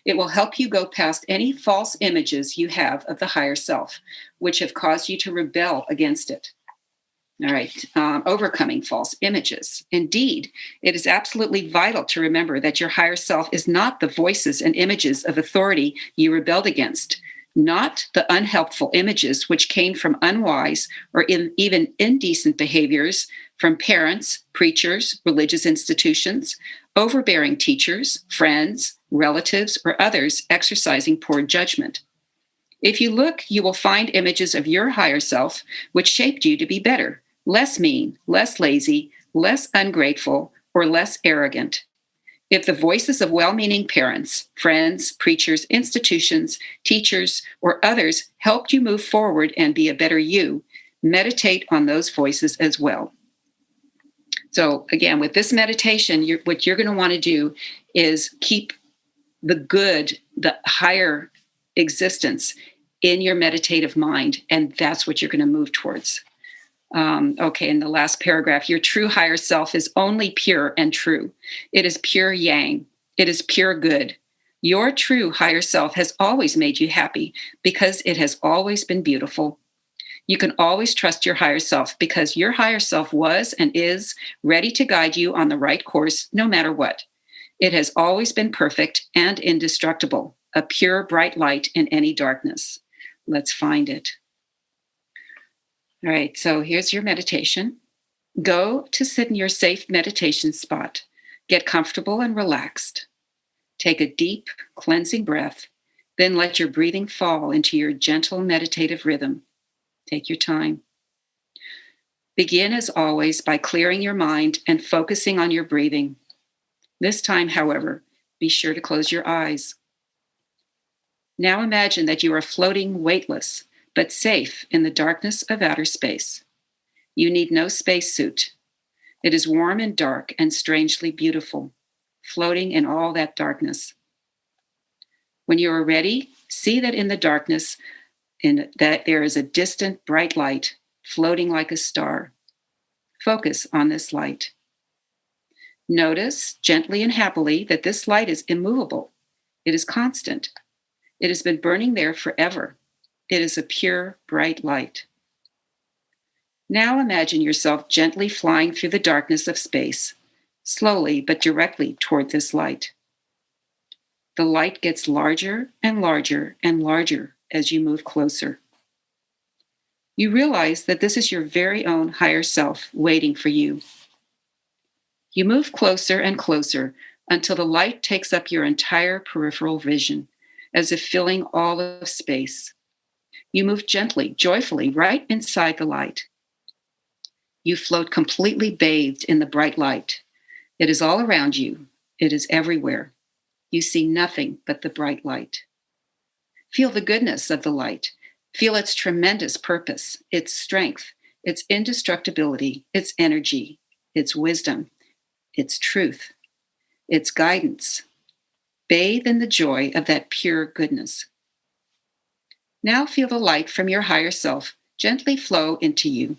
It will help you go past any false images you have of the higher self, which have caused you to rebel against it. All right, overcoming false images. Indeed, it is absolutely vital to remember that your higher self is not the voices and images of authority you rebelled against, not the unhelpful images which came from unwise or even indecent behaviors from parents, preachers, religious institutions, overbearing teachers, friends, relatives, or others exercising poor judgment. If you look, you will find images of your higher self which shaped you to be better, less mean, less lazy, less ungrateful, or less arrogant. If the voices of well-meaning parents, friends, preachers, institutions, teachers, or others helped you move forward and be a better you, meditate on those voices as well. So again, with this meditation, what you're going to want to do is keep the good, the higher existence in your meditative mind, and that's what you're going to move towards. In the last paragraph, your true higher self is only pure and true. It is pure yang. It is pure good. Your true higher self has always made you happy because it has always been beautiful. You can always trust your higher self because your higher self was and is ready to guide you on the right course no matter what. It has always been perfect and indestructible, a pure, bright light in any darkness. Let's find it. All right, so here's your meditation. Go to sit in your safe meditation spot. Get comfortable and relaxed. Take a deep, cleansing breath, then let your breathing fall into your gentle meditative rhythm. Take your time. Begin, as always, by clearing your mind and focusing on your breathing. This time, however, be sure to close your eyes. Now imagine that you are floating weightless, but safe in the darkness of outer space. You need no spacesuit. It is warm and dark and strangely beautiful, floating in all that darkness. When you are ready, see that in the darkness, that there is a distant bright light floating like a star. Focus on this light. Notice gently and happily that this light is immovable. It is constant. It has been burning there forever. It is a pure, bright light. Now imagine yourself gently flying through the darkness of space, slowly but directly toward this light. The light gets larger and larger and larger as you move closer. You realize that this is your very own higher self waiting for you. You move closer and closer until the light takes up your entire peripheral vision, as if filling all of space. You move gently, joyfully, right inside the light. You float completely bathed in the bright light. It is all around you. It is everywhere. You see nothing but the bright light. Feel the goodness of the light. Feel its tremendous purpose, its strength, its indestructibility, its energy, its wisdom, its truth, its guidance. Bathe in the joy of that pure goodness. Now feel the light from your higher self gently flow into you.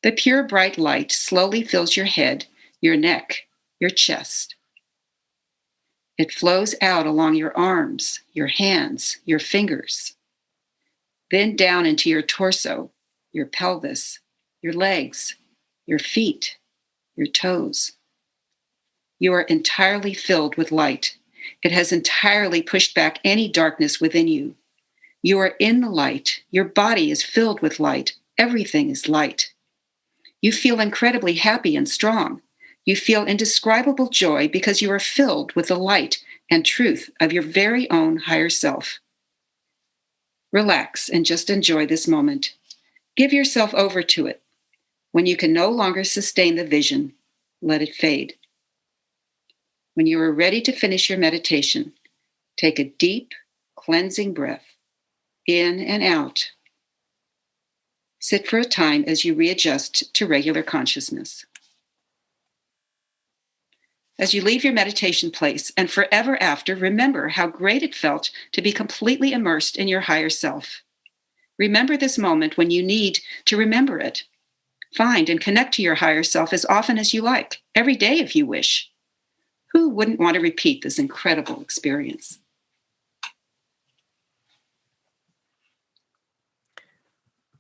The pure bright light slowly fills your head, your neck, your chest. It flows out along your arms, your hands, your fingers, then down into your torso, your pelvis, your legs, your feet, your toes. You are entirely filled with light. It has entirely pushed back any darkness within you. You are in the light. Your body is filled with light. Everything is light. You feel incredibly happy and strong. You feel indescribable joy because you are filled with the light and truth of your very own higher self. Relax and just enjoy this moment. Give yourself over to it. When you can no longer sustain the vision, let it fade. When you are ready to finish your meditation, take a deep, cleansing breath in and out. Sit for a time as you readjust to regular consciousness. As you leave your meditation place and forever after, remember how great it felt to be completely immersed in your higher self. Remember this moment when you need to remember it. Find and connect to your higher self as often as you like, every day if you wish. Who wouldn't want to repeat this incredible experience?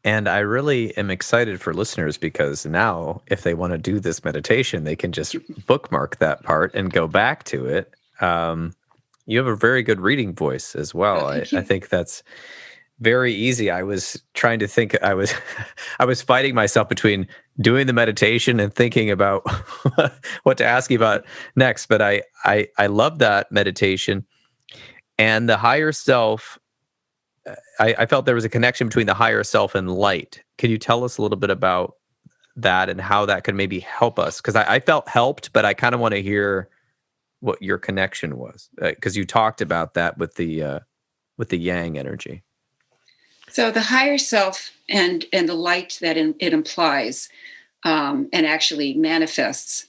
And I really am excited for listeners because now, if they want to do this meditation, they can just bookmark that part and go back to it. You have a very good reading voice as well. Oh, thank you. I think that's very easy. I was trying to think. I was fighting myself between doing the meditation and thinking about what to ask you about next. But I love that meditation and the higher self. I felt there was a connection between the higher self and light. Can you tell us a little bit about that and how that could maybe help us? Because I felt helped, but I kind of want to hear what your connection was, because you talked about that with the yang energy. So the higher self and the light that it implies and actually manifests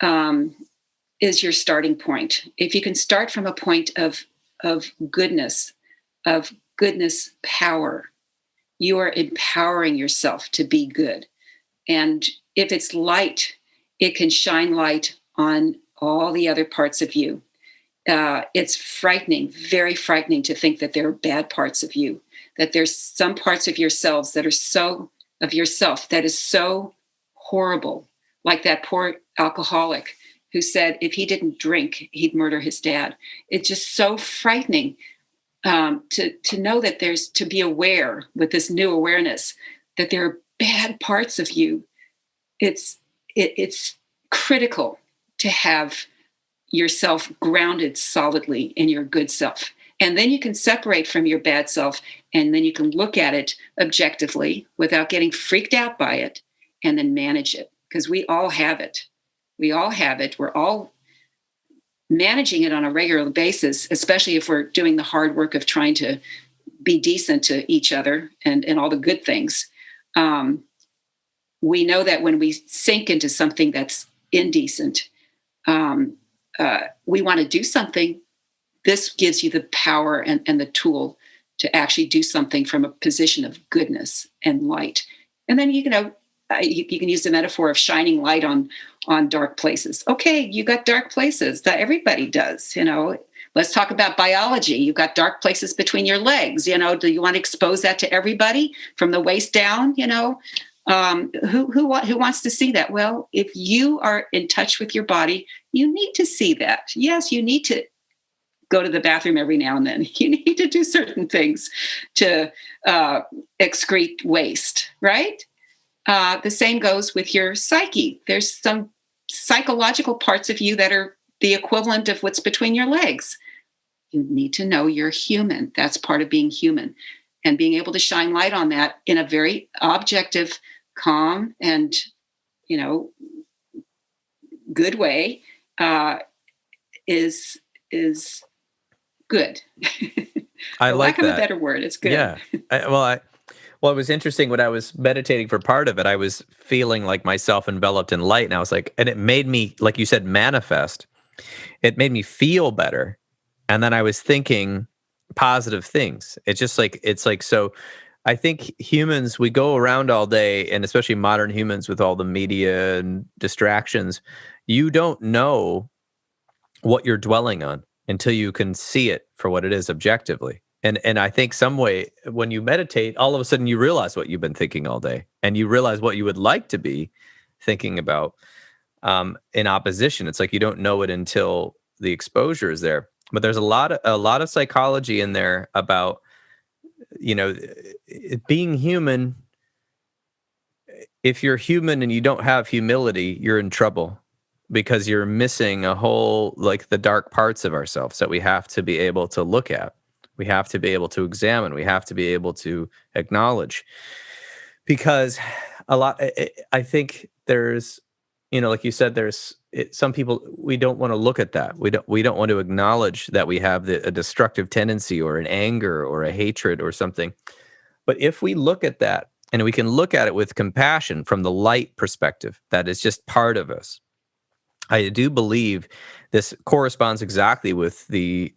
is your starting point. If you can start from a point of goodness, of goodness power, you are empowering yourself to be good. And if it's light, it can shine light on all the other parts of you. It's frightening, very frightening to think that there are bad parts of you, that there's some parts of yourselves that are so, of yourself that is so horrible, like that poor alcoholic who said if he didn't drink, he'd murder his dad. It's just so frightening to know that there's, to be aware with this new awareness that there are bad parts of you. It's critical to have yourself grounded solidly in your good self. And then you can separate from your bad self, and then you can look at it objectively without getting freaked out by it, and then manage it. Because we all have it. We all have it. We're all managing it on a regular basis, especially if we're doing the hard work of trying to be decent to each other and all the good things. We know that when we sink into something that's indecent, we want to do something. This gives you the power and the tool to actually do something from a position of goodness and light. And then, you can use the metaphor of shining light on dark places. Okay, you got dark places. That everybody does, Let's talk about biology. You've got dark places between your legs. Do you want to expose that to everybody from the waist down? Who wants to see that? Well, if you are in touch with your body, you need to see that. Yes, you need to go to the bathroom every now and then. You need to do certain things to excrete waste, right? The same goes with your psyche. There's some psychological parts of you that are the equivalent of what's between your legs. You need to know you're human. That's part of being human. And being able to shine light on that in a very objective, calm, and, good way is good. I like that. For lack of a better word, it's good. Yeah. Well, it was interesting when I was meditating for part of it. I was feeling like myself enveloped in light, and I was like, and it made me, like you said, manifest. It made me feel better, and then I was thinking positive things. So. I think humans, we go around all day, and especially modern humans with all the media and distractions, you don't know what you're dwelling on until you can see it for what it is objectively. And I think some way when you meditate, all of a sudden you realize what you've been thinking all day, and you realize what you would like to be thinking about in opposition. It's like you don't know it until the exposure is there. But there's a lot of psychology in there about being human. If you're human and you don't have humility, you're in trouble because you're missing a whole, like the dark parts of ourselves that we have to be able to look at. We have to be able to examine. We have to be able to acknowledge, because I think there's, like you said, some people, we don't want to look at that. We don't want to acknowledge that we have a destructive tendency or an anger or a hatred or something. But if we look at that, and we can look at it with compassion from the light perspective, that is just part of us. I do believe this corresponds exactly with the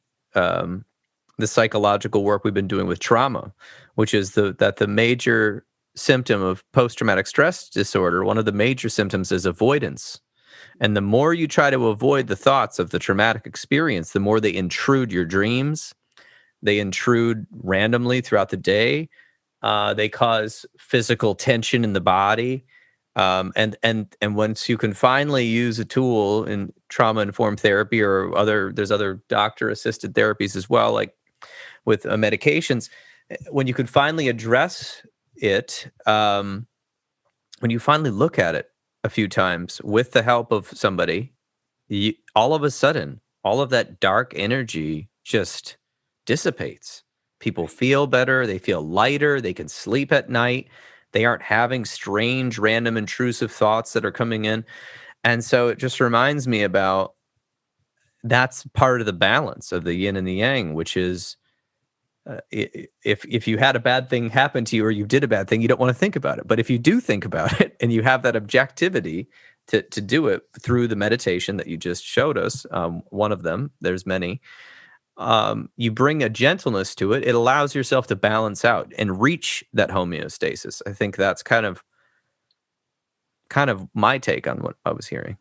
psychological work we've been doing with trauma, which is that the major symptom of post-traumatic stress disorder, one of the major symptoms is avoidance. And the more you try to avoid the thoughts of the traumatic experience, the more they intrude your dreams. They intrude randomly throughout the day. They cause physical tension in the body. And once you can finally use a tool in trauma-informed therapy or there's other doctor-assisted therapies as well, like with medications, when you can finally address it, when you finally look at it a few times with the help of somebody, all of a sudden, all of that dark energy just dissipates. People feel better. They feel lighter. They can sleep at night. They aren't having strange, random, intrusive thoughts that are coming in. And so it just reminds me about that's part of the balance of the yin and the yang, which is if you had a bad thing happen to you or you did a bad thing, you don't want to think about it. But if you do think about it and you have that objectivity to do it through the meditation that you just showed us, one of them, there's many, you bring a gentleness to it. It allows yourself to balance out and reach that homeostasis. I think that's kind of my take on what I was hearing.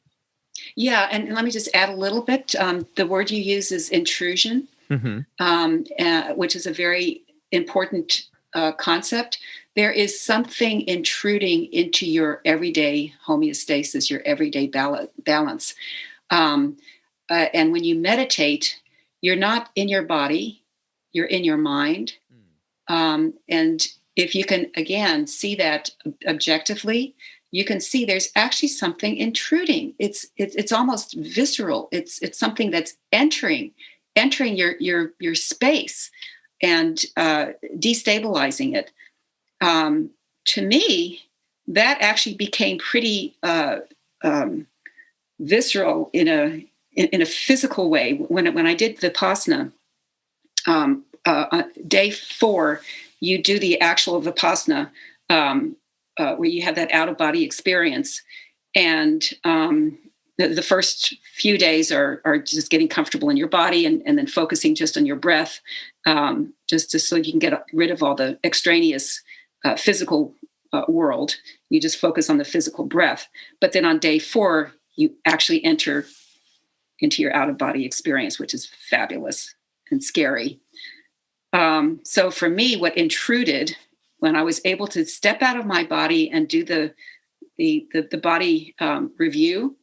Yeah, and let me just add a little bit. The word you use is intrusion, which is a very important concept. There is something intruding into your everyday homeostasis, your everyday balance. And when you meditate, you're not in your body, you're in your mind. And if you can, again, see that objectively, you can see there's actually something intruding. It's almost visceral. It's something that's entering your space and destabilizing it. To me, that actually became pretty visceral in a physical way when I did Vipassana. Day 4, you do the actual Vipassana. Where you have that out-of-body experience. And the first few days are just getting comfortable in your body and then focusing just on your breath, just so you can get rid of all the extraneous physical world. You just focus on the physical breath. But then on day 4, you actually enter into your out-of-body experience, which is fabulous and scary. So for me, what intruded when I was able to step out of my body and do the body review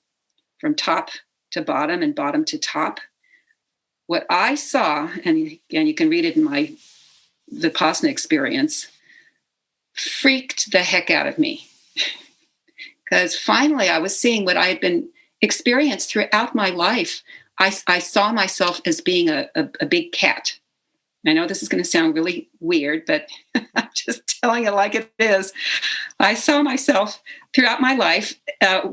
from top to bottom and bottom to top, what I saw, and again, you can read it in my Vipassana experience, freaked the heck out of me. Because finally I was seeing what I had been experienced throughout my life. I saw myself as being a big cat. I know this is going to sound really weird, but I'm just telling it like it is. I saw myself throughout my life.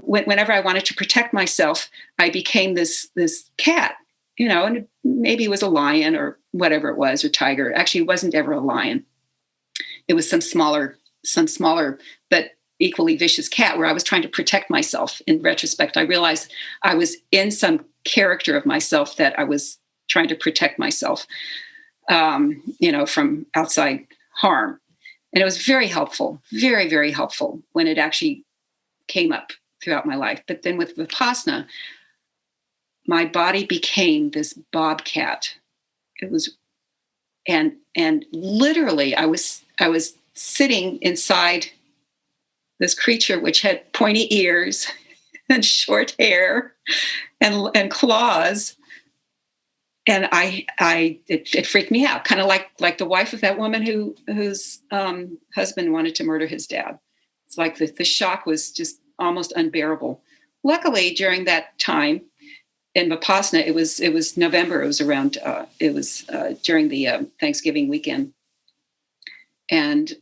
Whenever I wanted to protect myself, I became this cat, and maybe it was a lion or whatever it was, or tiger. Actually, it wasn't ever a lion. It was some smaller, but equally vicious cat where I was trying to protect myself. In retrospect, I realized I was in some character of myself that I was trying to protect myself. From outside harm. And it was very helpful, very, very helpful when it actually came up throughout my life. But then with Vipassana, my body became this bobcat. It was, and literally I was sitting inside this creature which had pointy ears and short hair and claws. And it freaked me out, kind of like the wife of that woman whose husband wanted to murder his dad. It's like the shock was just almost unbearable. Luckily, during that time, in Vipassana, it was November. It was around. During the Thanksgiving weekend, and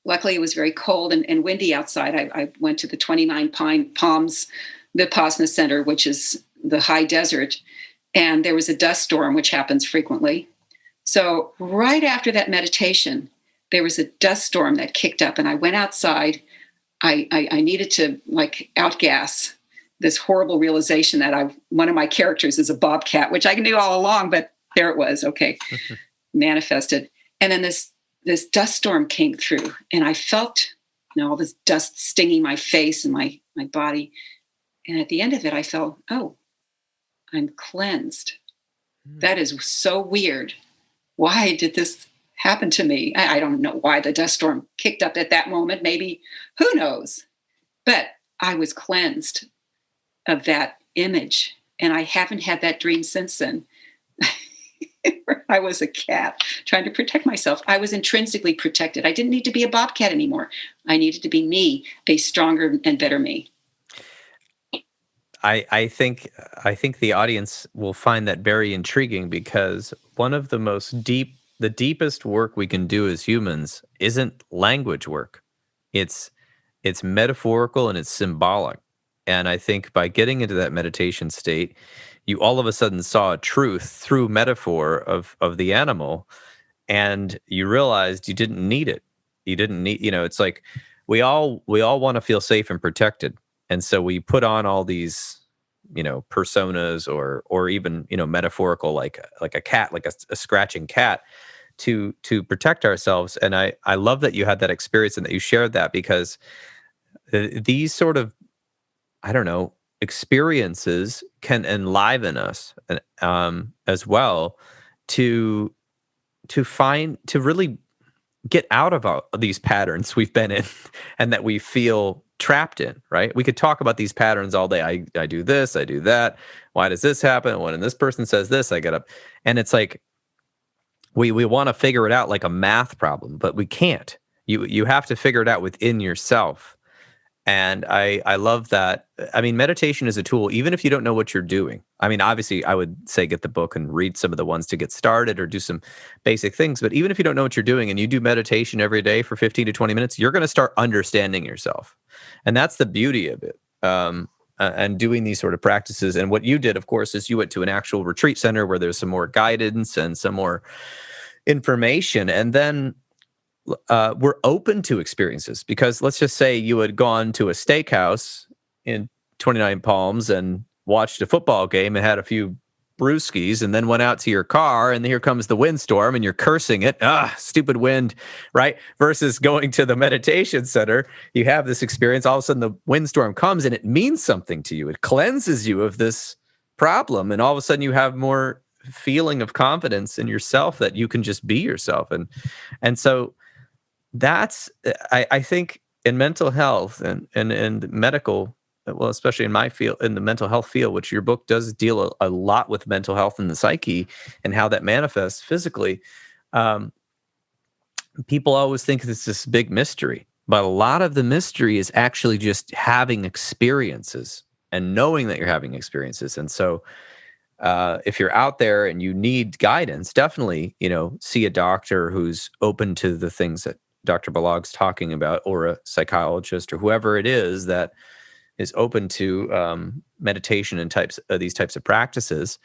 luckily it was very cold and windy outside. I went to the 29 Palms Vipassana Center, which is the high desert, and there was a dust storm, which happens frequently. So right after that meditation, there was a dust storm that kicked up, and I went outside. I needed to outgas this horrible realization that one of my characters is a bobcat, which I knew all along, but there it was. Okay. Manifested. And then this dust storm came through, and I felt all this dust stinging my face and my body. And at the end of it, I felt, oh, I'm cleansed. That is so weird. Why did this happen to me? I don't know why the dust storm kicked up at that moment. Maybe, who knows? But I was cleansed of that image. And I haven't had that dream since then. I was a cat trying to protect myself. I was intrinsically protected. I didn't need to be a bobcat anymore. I needed to be me, a stronger and better me. I think the audience will find that very intriguing, because one of the deepest work we can do as humans isn't language work. It's metaphorical and it's symbolic. And I think by getting into that meditation state, you all of a sudden saw a truth through metaphor of the animal, and you realized you didn't need it. You didn't need, it's like we all want to feel safe and protected. And so we put on all these, personas or even, metaphorical, like a cat, like a scratching cat to protect ourselves. And I love that you had that experience and that you shared that, because these sort of, experiences can enliven us as well to really get out of these patterns we've been in and that we feel trapped in, right? We could talk about these patterns all day. I do this, I do that. Why does this happen? When this person says this, I get up. And it's like we want to figure it out like a math problem, but we can't. You have to figure it out within yourself. And I love that. I mean, meditation is a tool, even if you don't know what you're doing. I mean, obviously, I would say get the book and read some of the ones to get started or do some basic things. But even if you don't know what you're doing and you do meditation every day for 15 to 20 minutes, you're going to start understanding yourself. And that's the beauty of it. And doing these sort of practices. And what you did, of course, is you went to an actual retreat center where there's some more guidance and some more information. And then we're open to experiences, because let's just say you had gone to a steakhouse in 29 Palms and watched a football game and had a few brewskis and then went out to your car and here comes the windstorm and you're cursing it. Stupid wind, right? Versus going to the meditation center, you have this experience. All of a sudden the windstorm comes and it means something to you. It cleanses you of this problem. And all of a sudden you have more feeling of confidence in yourself that you can just be yourself. And so that's, I think in mental health and medical, well, especially in my field, in the mental health field, which your book does deal a lot with mental health and the psyche and how that manifests physically. People always think it's this big mystery, but a lot of the mystery is actually just having experiences and knowing that you're having experiences. And so if you're out there and you need guidance, definitely, see a doctor who's open to the things that Dr. Balogh's talking about, or a psychologist or whoever it is that is open to meditation and these types of practices.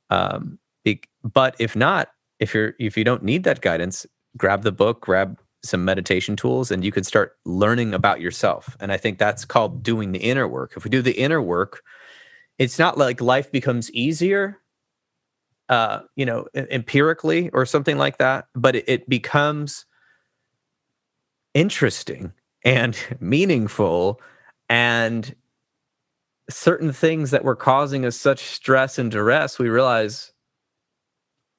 But if not, if you don't need that guidance, grab the book, grab some meditation tools, and you can start learning about yourself. And I think that's called doing the inner work. If we do the inner work, it's not like life becomes easier, empirically or something like that, but it becomes interesting and meaningful, and certain things that were causing us such stress and duress, we realize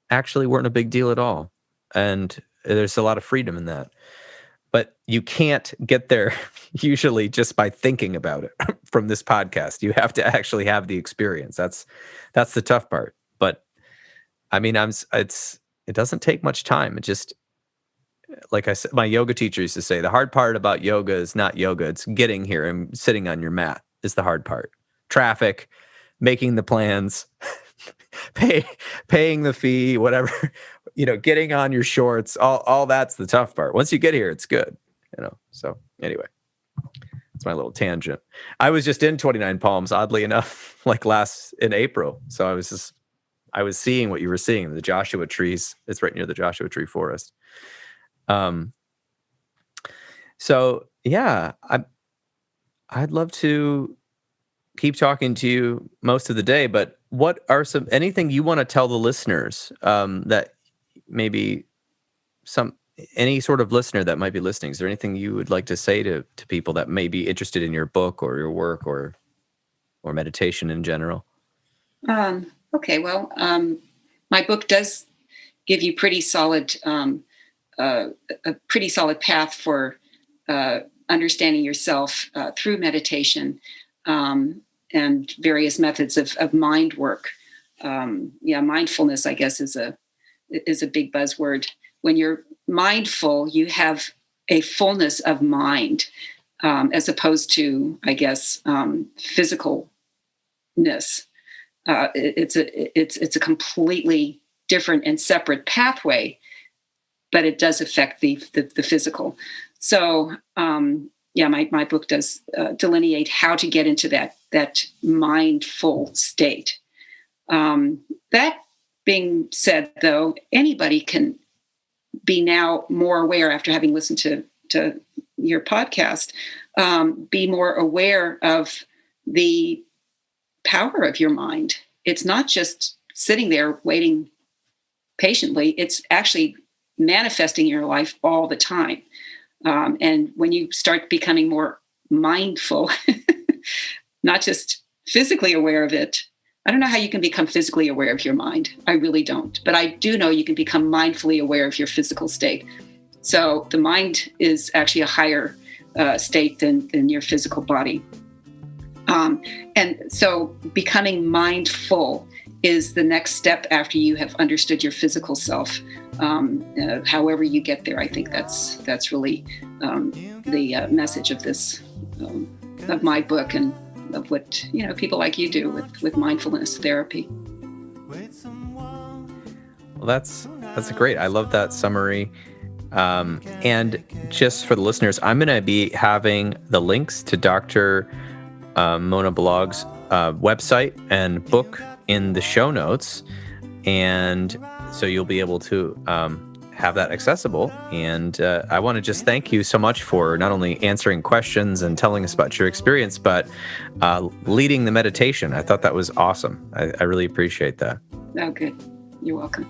actually weren't a big deal at all. And there's a lot of freedom in that. But you can't get there usually just by thinking about it from this podcast. You have to actually have the experience. That's the tough part. But I mean, it doesn't take much time. It just, like I said, my yoga teacher used to say, the hard part about yoga is not yoga. It's getting here and sitting on your mat is the hard part. Traffic, making the plans, paying the fee, whatever, getting on your shorts, all that's the tough part. Once you get here, it's good, So anyway, it's my little tangent. I was just in 29 Palms, oddly enough, like in April. So I was seeing what you were seeing, the Joshua trees. It's right near the Joshua Tree Forest. So yeah, I'd love to keep talking to you most of the day, but what are anything you want to tell the listeners, that maybe any sort of listener that might be listening? Is there anything you would like to say to people that may be interested in your book or your work or meditation in general? Okay. Well, my book does give you pretty solid, a pretty solid path for understanding yourself through meditation and various methods of mind work. Mindfulness, I guess, is a big buzzword. When you're mindful, you have a fullness of mind, as opposed to, I guess, physicalness. It's a completely different and separate pathway, but it does affect the physical. So, my book does delineate how to get into that mindful state. That being said, though, anybody can be now more aware after having listened to your podcast, be more aware of the power of your mind. It's not just sitting there waiting patiently. It's actually manifesting in your life all the time. And when you start becoming more mindful, not just physically aware of it, I don't know how you can become physically aware of your mind. I really don't. But I do know you can become mindfully aware of your physical state. So the mind is actually a higher state than your physical body. And so becoming mindful is the next step after you have understood your physical self. However you get there, I think that's really the message of this, of my book, and of what people like you do with mindfulness therapy. Well, that's great. I love that summary. And just for the listeners, I'm going to be having the links to Dr. Mona Balogh's website and book in the show notes, and so you'll be able to have that accessible. And I want to just thank you so much for not only answering questions and telling us about your experience, but leading the meditation. I thought that was awesome. I really appreciate that. Oh, good. You're welcome.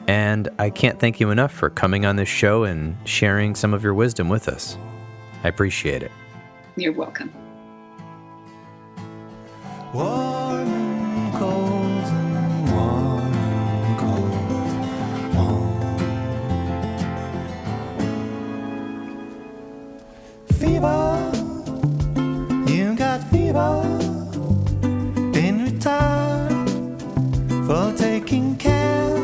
And I can't thank you enough for coming on this show and sharing some of your wisdom with us. I appreciate it. You're welcome. Warm and cold and warm and cold, warm. Fever, you got fever. Been retired for taking care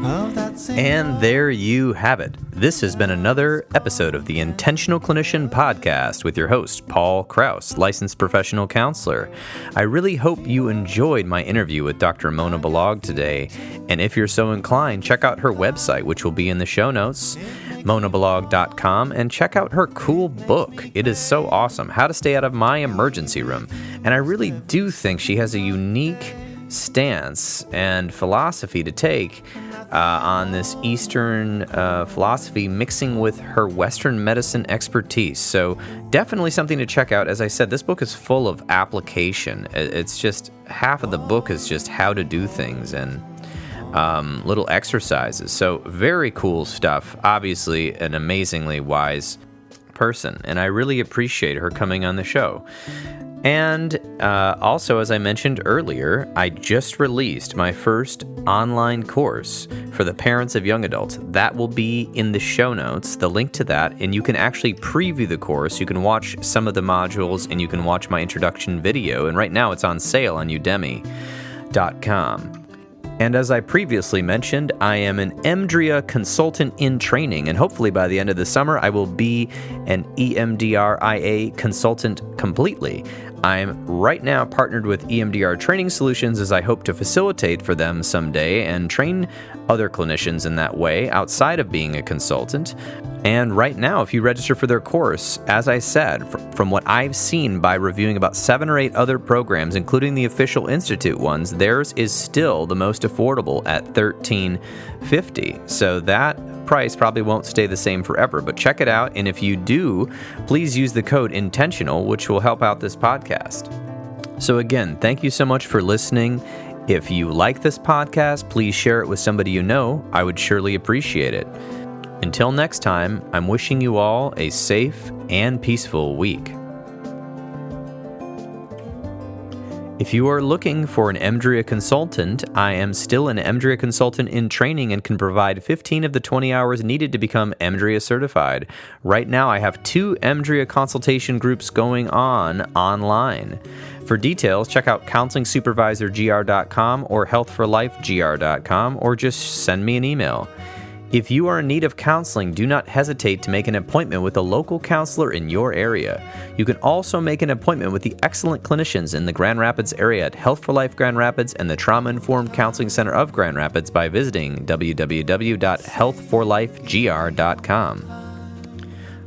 of that. And there you have it. This has been another episode of the Intentional Clinician Podcast with your host, Paul Krauss, licensed professional counselor. I really hope you enjoyed my interview with Dr. Mona Balogh today. And if you're so inclined, check out her website, which will be in the show notes, monabalogh.com, and check out her cool book. It is so awesome, How to Stay Out of My Emergency Room. And I really do think she has a unique stance and philosophy to take on this Eastern philosophy, mixing with her Western medicine expertise. So definitely something to check out. As I said, this book is full of application. It's just half of the book is just how to do things and little exercises. So very cool stuff. Obviously, an amazingly wise person, and I really appreciate her coming on the show. And also, as I mentioned earlier, I just released my first online course for the parents of young adults. That will be in the show notes, the link to that, and you can actually preview the course. You can watch some of the modules, and you can watch my introduction video. And right now, it's on sale on Udemy.com. And as I previously mentioned, I am an EMDR consultant in training, and hopefully by the end of the summer, I will be an EMDR IA consultant completely. I'm right now partnered with EMDR Training Solutions, as I hope to facilitate for them someday and train other clinicians in that way outside of being a consultant. And right now, if you register for their course, as I said, from what I've seen by reviewing about 7 or 8 other programs, including the official institute ones, theirs is still the most affordable at $13.50. So that price probably won't stay the same forever, but check it out. And if you do, please use the code INTENTIONAL, which will help out this podcast. So again, thank you so much for listening. If you like this podcast, please share it with somebody you know. I would surely appreciate it. Until next time, I'm wishing you all a safe and peaceful week. If you are looking for an EMDRIA consultant, I am still an EMDRIA consultant in training and can provide 15 of the 20 hours needed to become EMDRIA certified. Right now, I have 2 EMDRIA consultation groups going on online. For details, check out counselingsupervisorgr.com or healthforlifegr.com, or just send me an email. If you are in need of counseling, do not hesitate to make an appointment with a local counselor in your area. You can also make an appointment with the excellent clinicians in the Grand Rapids area at Health for Life Grand Rapids and the Trauma Informed Counseling Center of Grand Rapids by visiting www.healthforlifegr.com.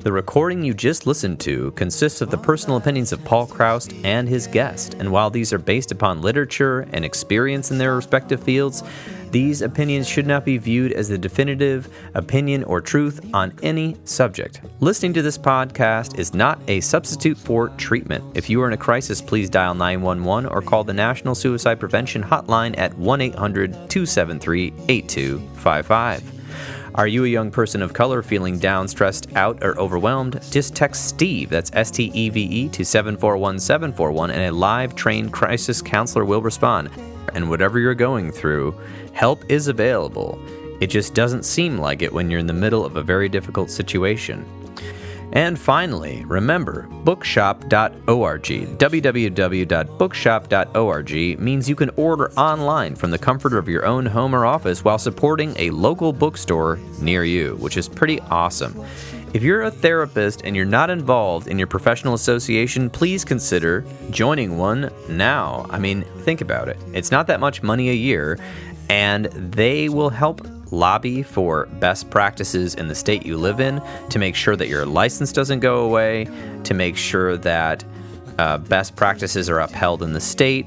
The recording you just listened to consists of the personal opinions of Paul Krauss and his guest, and while these are based upon literature and experience in their respective fields, these opinions should not be viewed as the definitive opinion or truth on any subject. Listening to this podcast is not a substitute for treatment. If you are in a crisis, please dial 911 or call the National Suicide Prevention Hotline at 1-800-273-8255. Are you a young person of color feeling down, stressed out, or overwhelmed? Just text Steve, that's STEVE, to 741-741, and a live trained crisis counselor will respond. And whatever you're going through, help is available. It just doesn't seem like it when you're in the middle of a very difficult situation. And finally, remember, bookshop.org. www.bookshop.org means you can order online from the comfort of your own home or office while supporting a local bookstore near you, which is pretty awesome. If you're a therapist and you're not involved in your professional association, please consider joining one now. I mean, think about it. It's not that much money a year, and they will help lobby for best practices in the state you live in, to make sure that your license doesn't go away, to make sure that best practices are upheld in the state,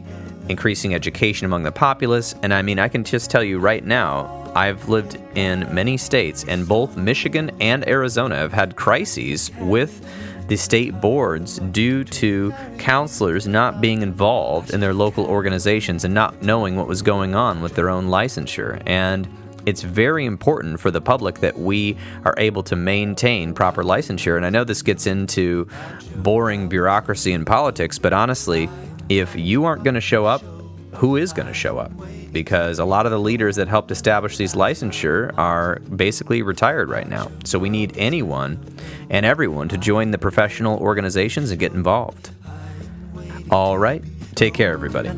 increasing education among the populace. And I mean, I can just tell you right now, I've lived in many states, and both Michigan and Arizona have had crises with the state boards due to counselors not being involved in their local organizations and not knowing what was going on with their own licensure. And it's very important for the public that we are able to maintain proper licensure. And I know this gets into boring bureaucracy and politics, but honestly, if you aren't going to show up, who is going to show up? Because a lot of the leaders that helped establish these licensure are basically retired right now. So we need anyone and everyone to join the professional organizations and get involved. All right. Take care, everybody.